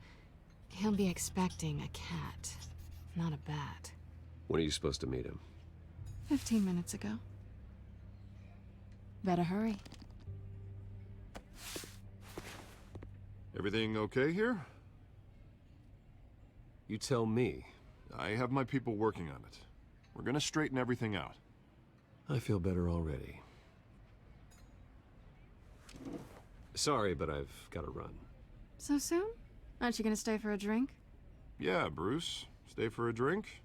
He'll be expecting a cat, not a bat. When are you supposed to meet him? 15 minutes ago. Better hurry. Everything okay here? You tell me. I have my people working on it. We're gonna straighten everything out. I feel better already. Sorry, but I've got to run. So soon? Aren't you gonna stay for a drink? Yeah, Bruce. Stay for a drink?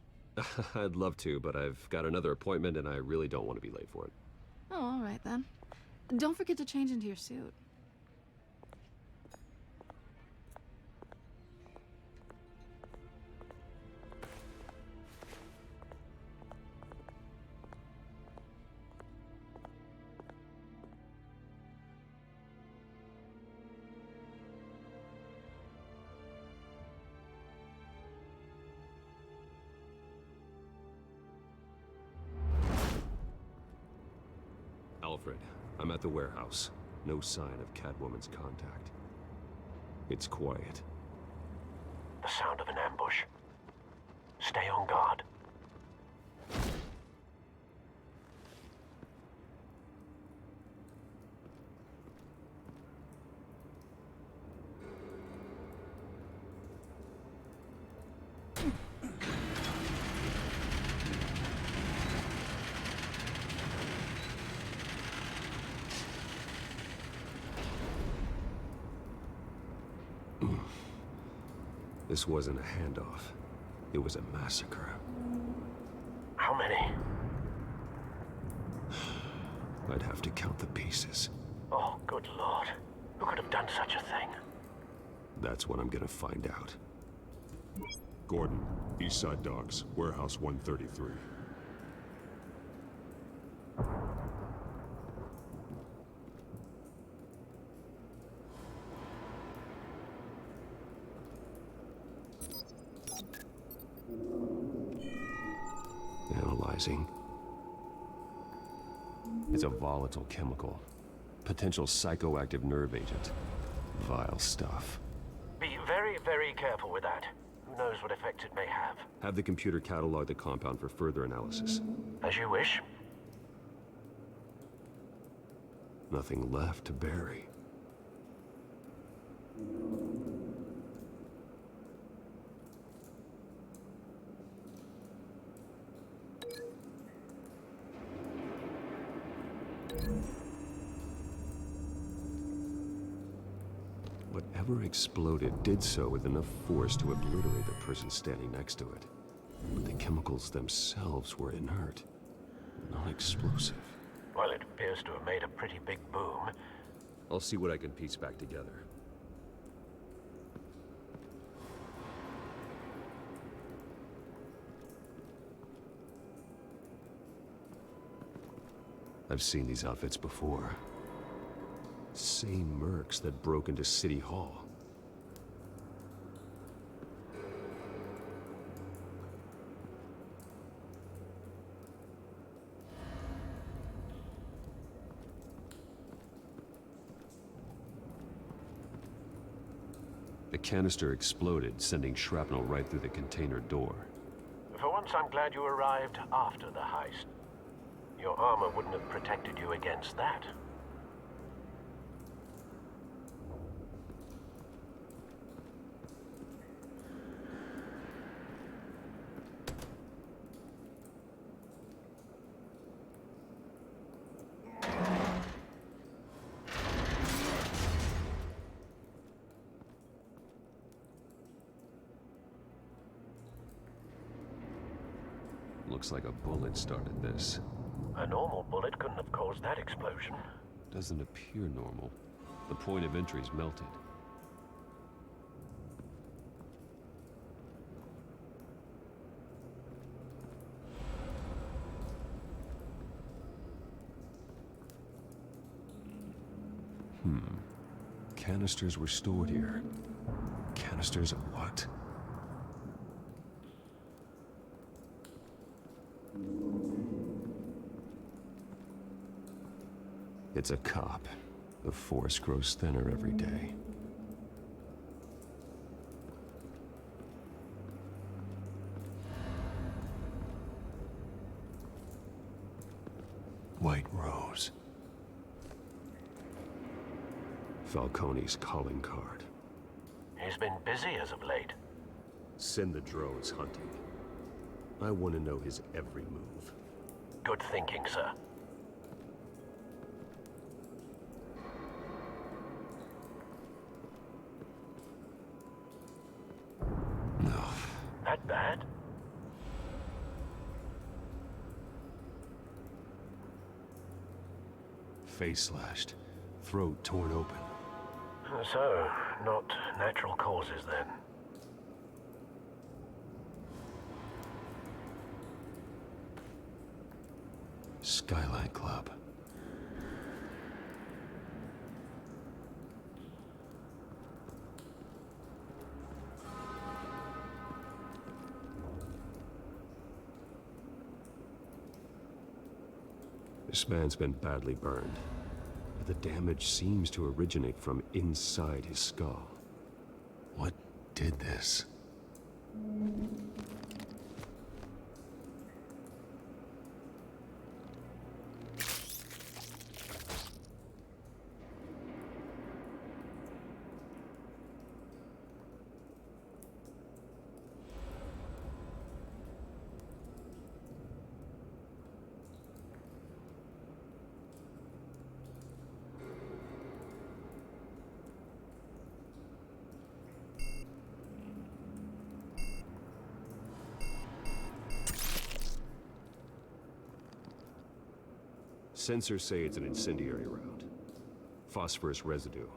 I'd love to, but I've got another appointment and I really don't want to be late for it. Oh, all right then. Don't forget to change into your suit. Good. I'm at the warehouse. No sign of Catwoman's contact. It's quiet. The sound of an ambush. Stay on guard. This wasn't a handoff. It was a massacre. How many? I'd have to count the pieces. Oh, good lord. Who could have done such a thing? That's what I'm gonna find out. Gordon, Eastside Docks, Warehouse 133. Analyzing. It's a volatile chemical. Potential psychoactive nerve agent. Vile stuff. Be very, very careful with that. Who knows what effect it may have. Have the computer catalog the compound for further analysis. As you wish. Nothing left to bury. Whatever exploded did so with enough force to obliterate the person standing next to it. But the chemicals themselves were inert, not explosive. Well, it appears to have made a pretty big boom. I'll see what I can piece back together. I've seen these outfits before. Same mercs that broke into City Hall. The canister exploded, sending shrapnel right through the container door. For once, I'm glad you arrived after the heist. Your armor wouldn't have protected you against that. Looks like a bullet started this. A normal bullet couldn't have caused that explosion. Doesn't appear normal. The point of entry's melted. Canisters were stored here. Canisters of what? It's a cop. The force grows thinner every day. White Rose. Falcone's calling card. He's been busy as of late. Send the drones hunting. I want to know his every move. Good thinking, sir. No. That bad? Face slashed. Throat torn open. So, not natural causes then. Skylight Club. The This man's been badly burned, but the damage seems to originate from inside his skull. What did this? Sensors say it's an incendiary round. Phosphorus residue.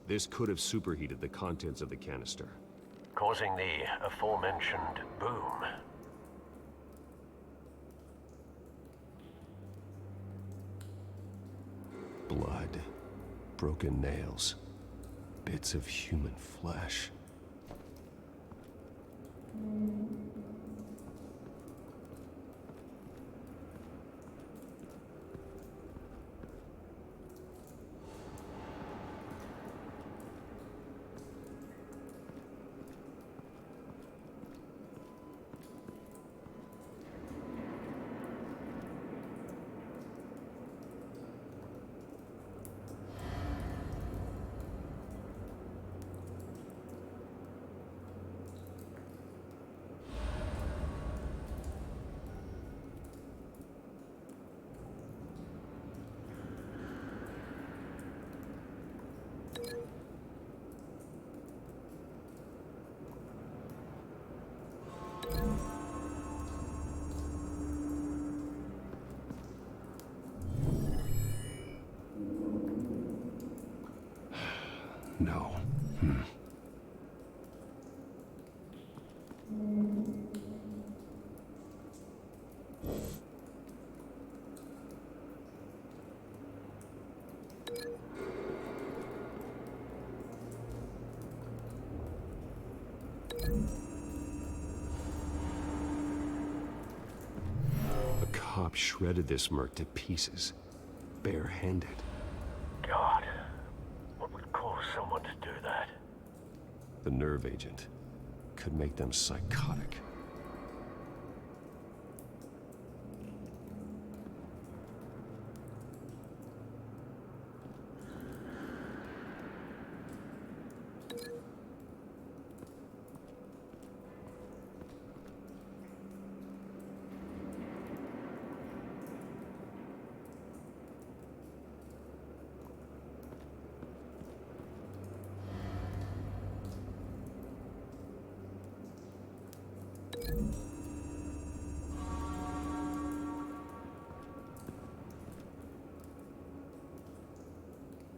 This could have superheated the contents of the canister, causing the aforementioned boom. Blood, broken nails, bits of human flesh. No. A cop shredded this merc to pieces, barehanded. God, what would cause someone to do that? The nerve agent could make them psychotic.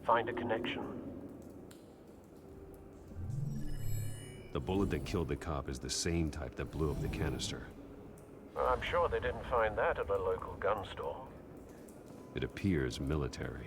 Find a connection. The bullet that killed the cop is the same type that blew up the canister. I'm sure they didn't find that at a local gun store. It appears military.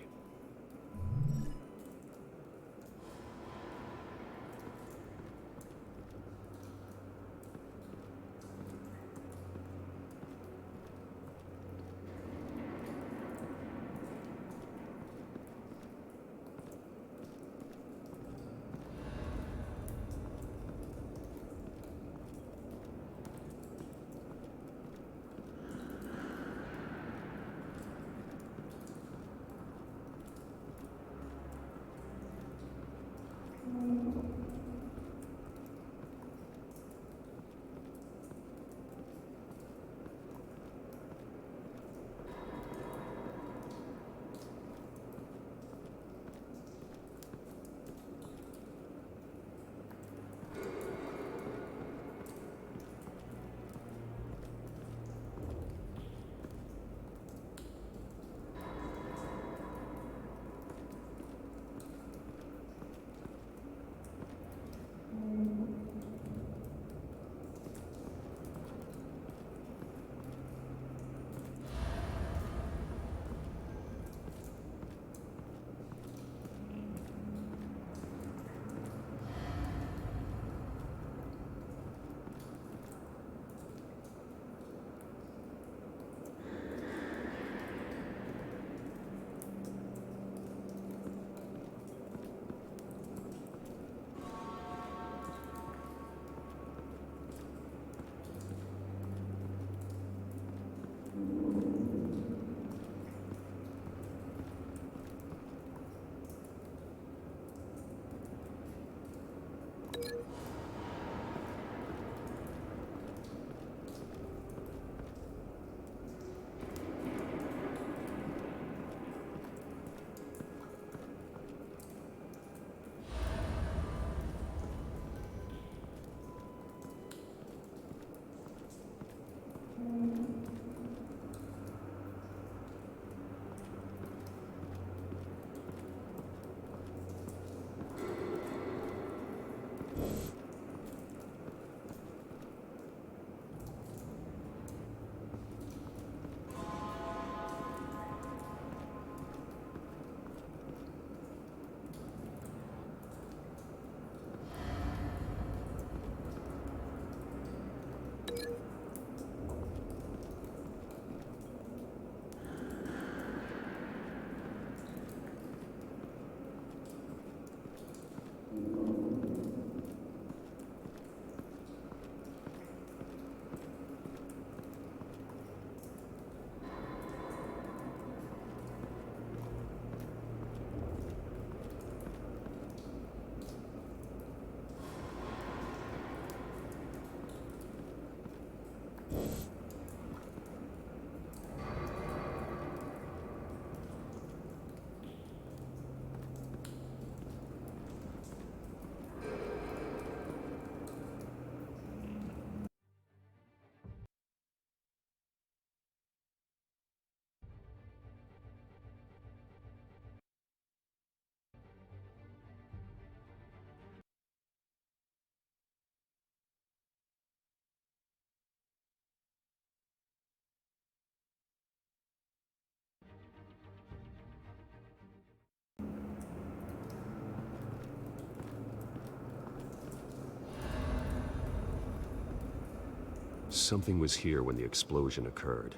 Something was here when the explosion occurred.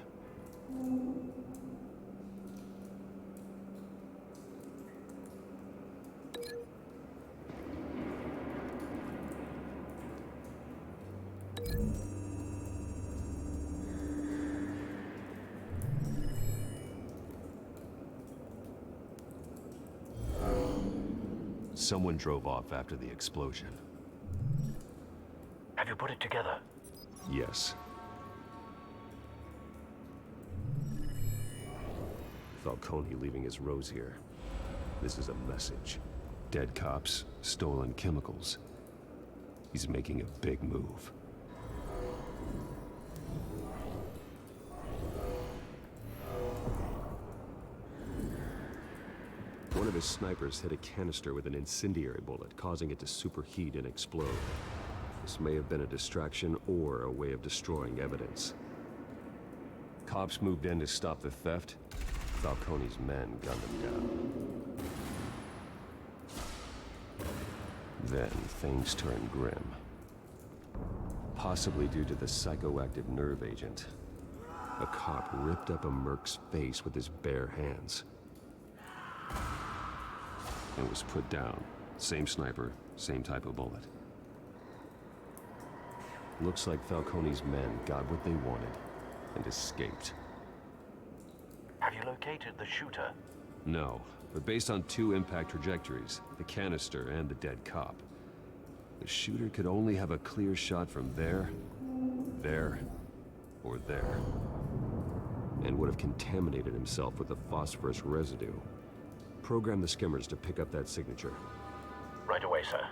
Someone drove off after the explosion. Have you put it together? Yes. Falcone leaving his rose here. This is a message. Dead cops, stolen chemicals. He's making a big move. One of his snipers hit a canister with an incendiary bullet, causing it to superheat and explode. This may have been a distraction or a way of destroying evidence. Cops moved in to stop the theft. Falcone's men gunned him down. Then things turned grim. Possibly due to the psychoactive nerve agent. A cop ripped up a merc's face with his bare hands. It was put down. Same sniper, same type of bullet. Looks like Falcone's men got what they wanted and escaped. Have you located the shooter? No, but based on two impact trajectories, the canister and the dead cop, the shooter could only have a clear shot from there, or there, and would have contaminated himself with the phosphorus residue. Program the skimmers to pick up that signature. Right away, sir.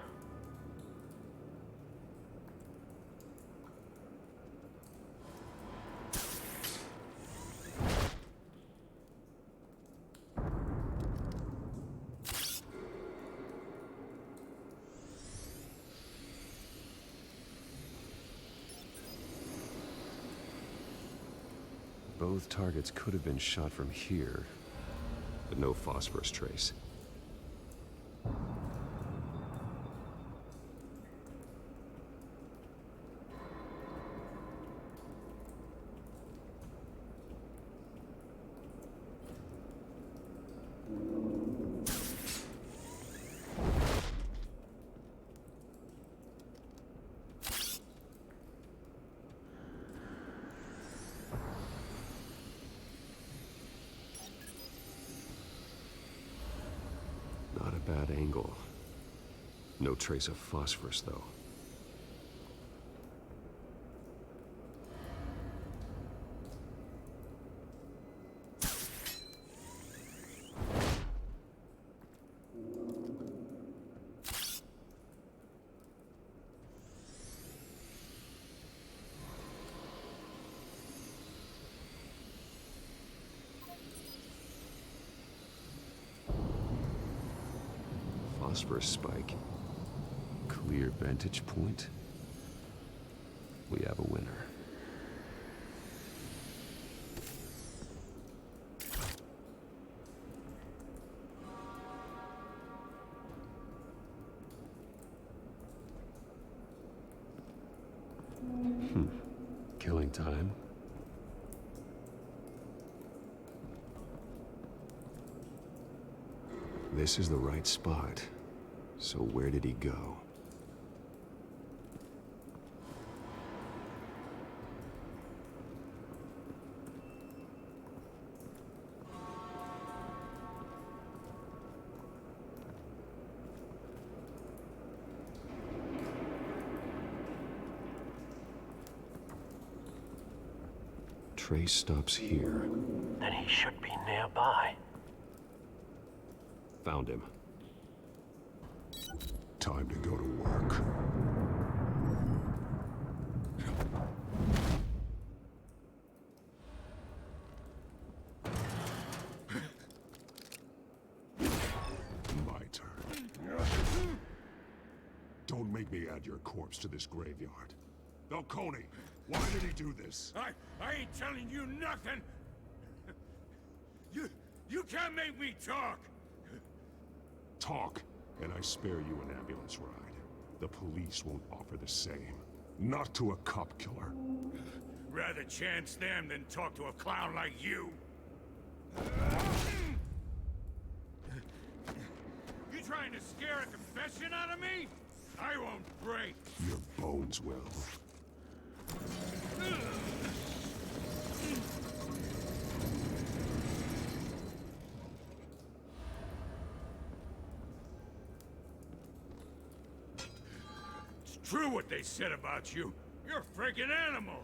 Both targets could have been shot from here, but no phosphorus trace. Not a bad angle. No trace of phosphorus, though. Phosphorus spike. Clear vantage point. We have a winner. Killing time. This is the right spot. So where did he go? Trace stops here. Then he should be nearby. Found him. Time to go to work. My turn. Don't make me add your corpse to this graveyard. Falcone, why did he do this? I ain't telling you nothing! You can't make me talk! Talk, and I spare you an ambulance ride. The police won't offer the same. Not to a cop killer. Rather chance them than talk to a clown like you. You trying to scare a confession out of me? I won't break. Your bones will. It's true what they said about you. You're a freaking animal.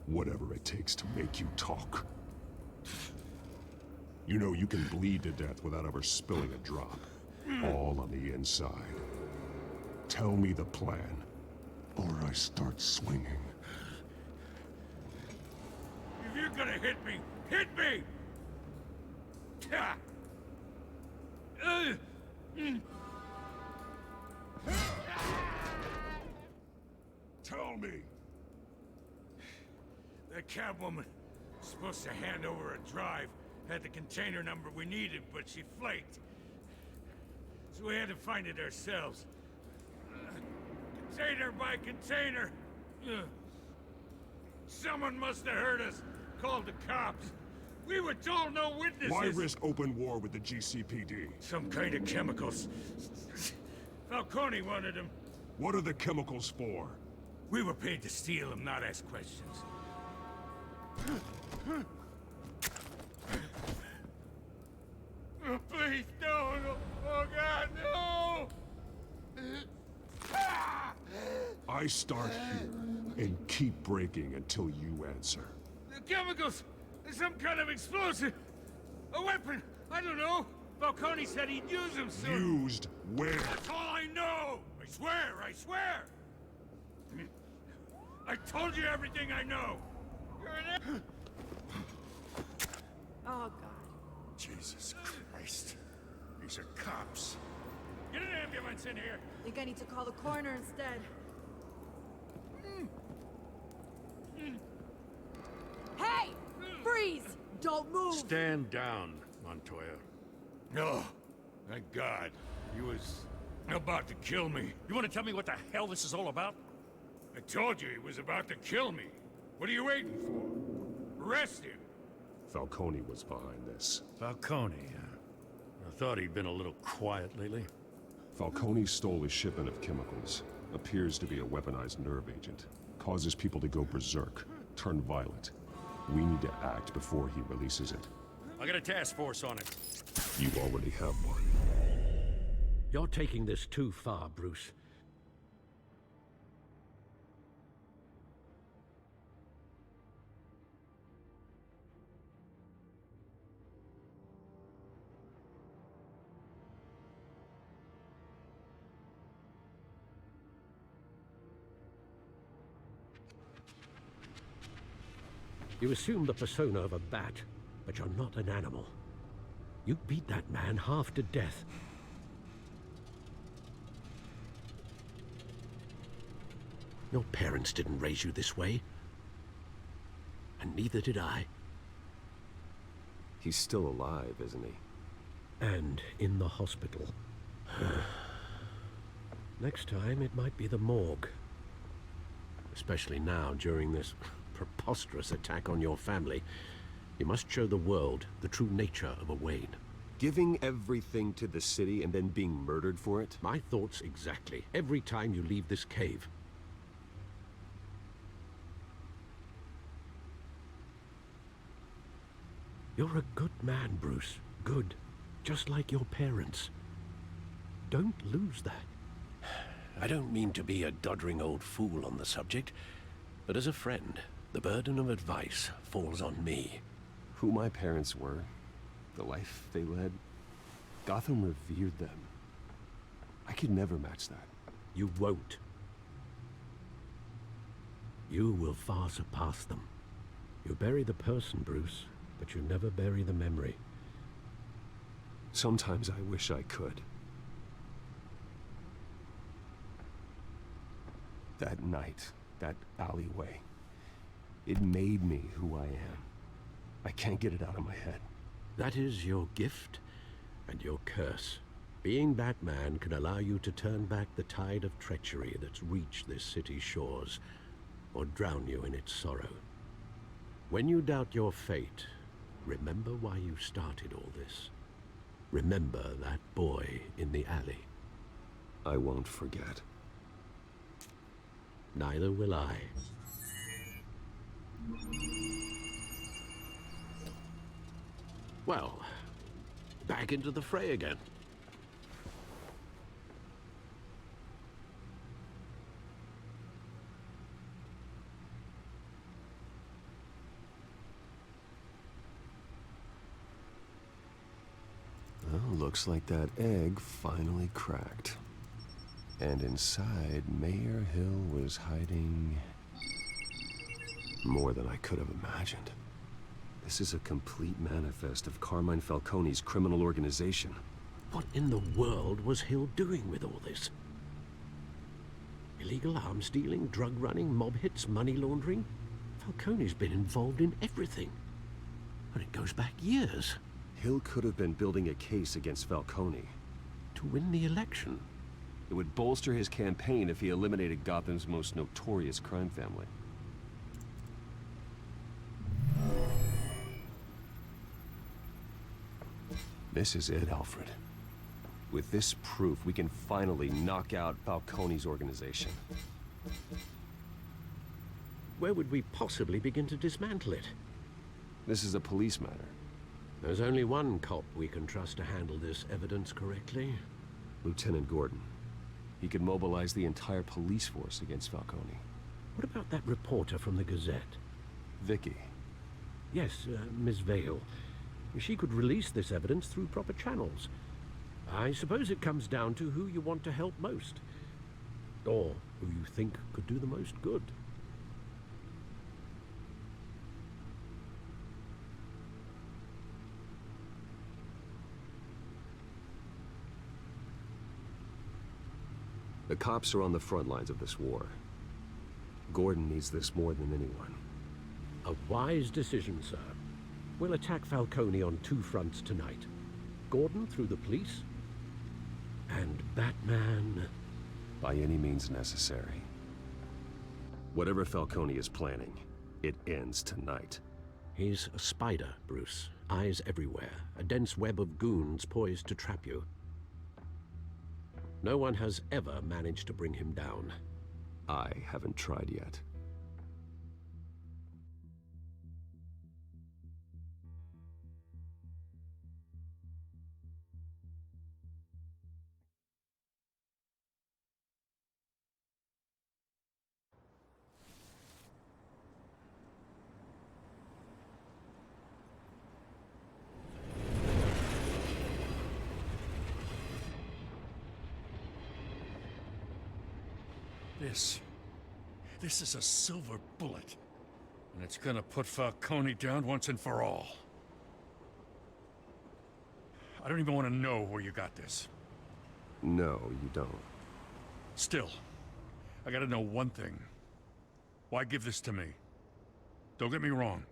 Whatever it takes to make you talk. You know you can bleed to death without ever spilling a drop. All on the inside. Tell me the plan, or I start swinging. If you're gonna hit me, hit me! Ha! Tell me! The cabwoman was supposed to hand over a drive, had the container number we needed, but she flaked. So we had to find it ourselves. Container by container. Someone must have heard us, called the cops. We were told no witnesses. Why risk open war with the GCPD? Some kind of chemicals. Falcone wanted them. What are the chemicals for? We were paid to steal them, not ask questions. Oh, please don't. Oh, God, no! I start here and keep breaking until you answer. The chemicals! Some kind of explosive! A weapon! I don't know! Falcone said he'd use them soon! Used where? That's all I know! I swear! I swear! I told you everything I know! You're an... Oh, God. Jesus Christ. These are cops. Get an ambulance in here! Think I need to call the coroner instead. Hey! Freeze! Don't move! Stand down, Montoya. No. Thank God. He was about to kill me. You want to tell me what the hell this is all about? I told you he was about to kill me. What are you waiting for? Arrest him. Falcone was behind this. Falcone, I thought he'd been a little quiet lately. Falcone stole a shipment of chemicals. Appears to be a weaponized nerve agent. Causes people to go berserk, turn violent. We need to act before he releases it. I got a task force on it. You already have one. You're taking this too far, Bruce. You assume the persona of a bat, but you're not an animal. You beat that man half to death. Your parents didn't raise you this way. And neither did I. He's still alive, isn't he? And in the hospital. Next time, it might be the morgue. Especially now, during this preposterous attack on your family. You must show the world the true nature of a Wayne. Giving everything to the city and then being murdered for it? My thoughts exactly. Every time you leave this cave. You're a good man, Bruce. Good. Just like your parents. Don't lose that. I don't mean to be a doddering old fool on the subject, but as a friend, the burden of advice falls on me. Who my parents were, the life they led, Gotham revered them. I could never match that. You won't. You will far surpass them. You bury the person, Bruce, but you never bury the memory. Sometimes I wish I could. That night, that alleyway, it made me who I am. I can't get it out of my head. That is your gift and your curse. Being Batman can allow you to turn back the tide of treachery that's reached this city's shores, or drown you in its sorrow. When you doubt your fate, remember why you started all this. Remember that boy in the alley. I won't forget. Neither will I. Well, back into the fray again. Well, looks like that egg finally cracked. And inside, Mayor Hill was hiding more than I could have imagined. This is a complete manifest of Carmine Falcone's criminal organization. What in the world was Hill doing with all this? Illegal arms dealing, drug running, mob hits, money laundering? Falcone's been involved in everything. And it goes back years. Hill could have been building a case against Falcone. To win the election? It would bolster his campaign if he eliminated Gotham's most notorious crime family. This is it, Alfred. With this proof, we can finally knock out Falcone's organization. Where would we possibly begin to dismantle it? This is a police matter. There's only one cop we can trust to handle this evidence correctly. Lieutenant Gordon. He could mobilize the entire police force against Falcone. What about that reporter from the Gazette? Vicky. Yes, Miss Vale. She could release this evidence through proper channels. I suppose it comes down to who you want to help most. Or who you think could do the most good. The cops are on the front lines of this war. Gordon needs this more than anyone. A wise decision, sir. We'll attack Falcone on two fronts tonight. Gordon through the police, and Batman... by any means necessary. Whatever Falcone is planning, it ends tonight. He's a spider, Bruce. Eyes everywhere. A dense web of goons poised to trap you. No one has ever managed to bring him down. I haven't tried yet. This is a silver bullet. And it's gonna put Falcone down once and for all. I don't even want to know where you got this. No, you don't. Still, I gotta know one thing. Why give this to me? Don't get me wrong.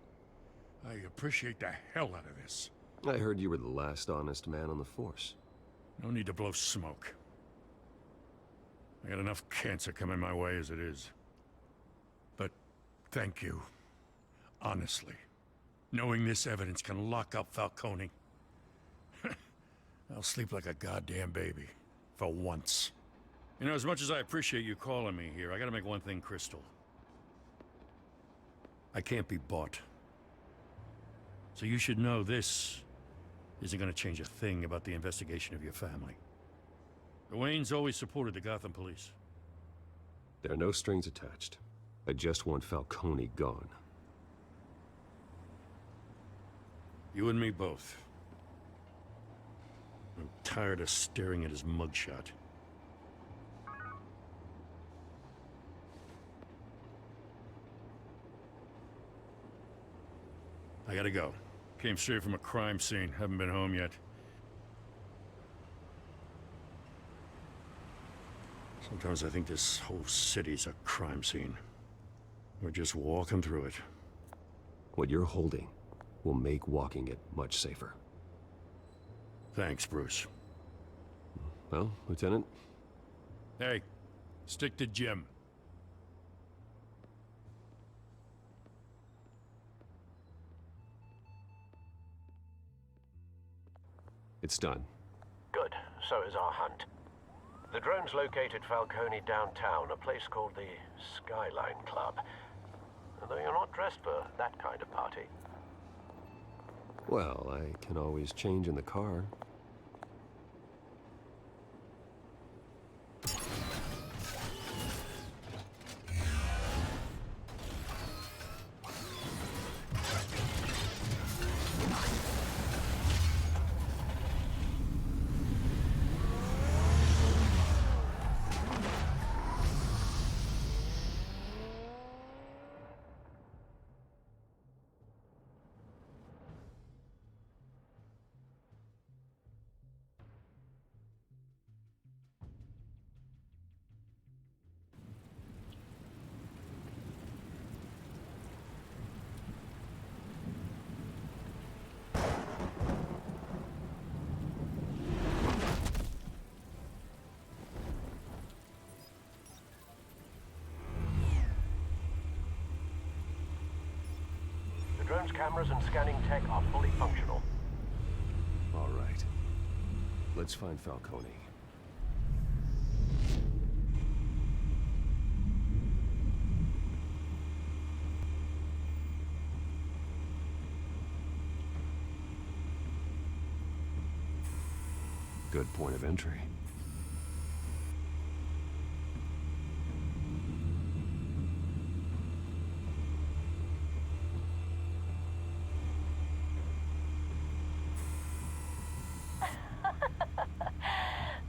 I appreciate the hell out of this. I heard you were the last honest man on the force. No need to blow smoke. I got enough cancer coming my way as it is. But thank you. Honestly. Knowing this evidence can lock up Falcone. I'll sleep like a goddamn baby. For once. You know, as much as I appreciate you calling me here, I gotta make one thing crystal. I can't be bought. So you should know this isn't gonna change a thing about the investigation of your family. The Waynes always supported the Gotham police. There are no strings attached. I just want Falcone gone. You and me both. I'm tired of staring at his mugshot. I gotta go. Came straight from a crime scene. Haven't been home yet. Sometimes I think this whole city's a crime scene. We're just walking through it. What you're holding will make walking it much safer. Thanks, Bruce. Well, Lieutenant? Hey, stick to Jim. It's done. Good. So is our hunt. The drone's located Falcone downtown, a place called the Skyline Club. Though you're not dressed for that kind of party. Well, I can always change in the car. The drone's cameras and scanning tech are fully functional. All right. Let's find Falcone. Good point of entry.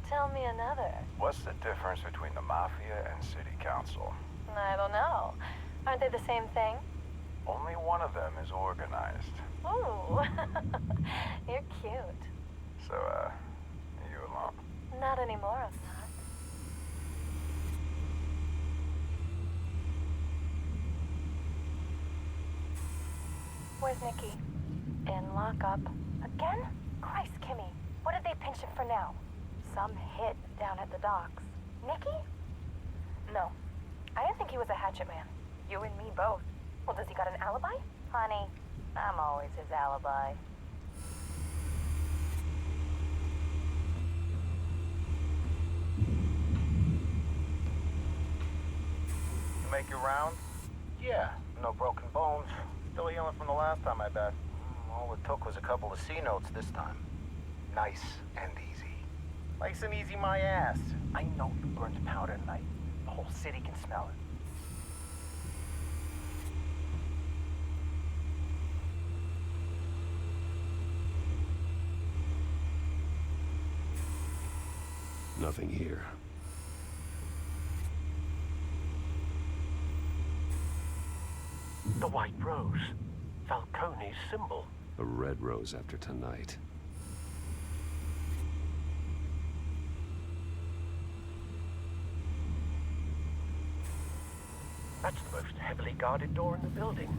Tell me another. What's the difference between the Mafia and City Council? I don't know. Aren't they the same thing? Only one of them is organized. Ooh, you're cute. So, you alone? Not anymore, I'm not. Where's Nikki? In lockup. Again? Christ, Kimmy. What did they pinch him for now? Some hit down at the docks. Nikki? No. I didn't think he was a hatchet man. You and me both. Well, does he got an alibi? Honey, I'm always his alibi. You make your round? Yeah, no broken bones. Still healing from the last time, I bet. All it took was a couple of C notes this time. Nice and easy. Nice and easy, my ass. I know you burned powder tonight. The whole city can smell it. Nothing here. The white rose. Falcone's symbol. A red rose after tonight. That's the most heavily guarded door in the building.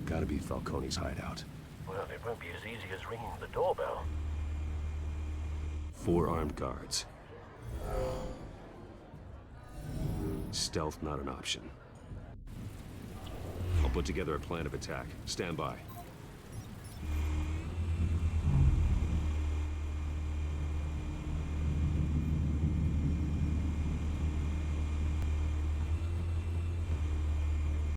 Gotta be Falcone's hideout. Well, it won't be as easy as ringing the doorbell. 4 armed guards. Stealth not an option. I'll put together a plan of attack. Stand by.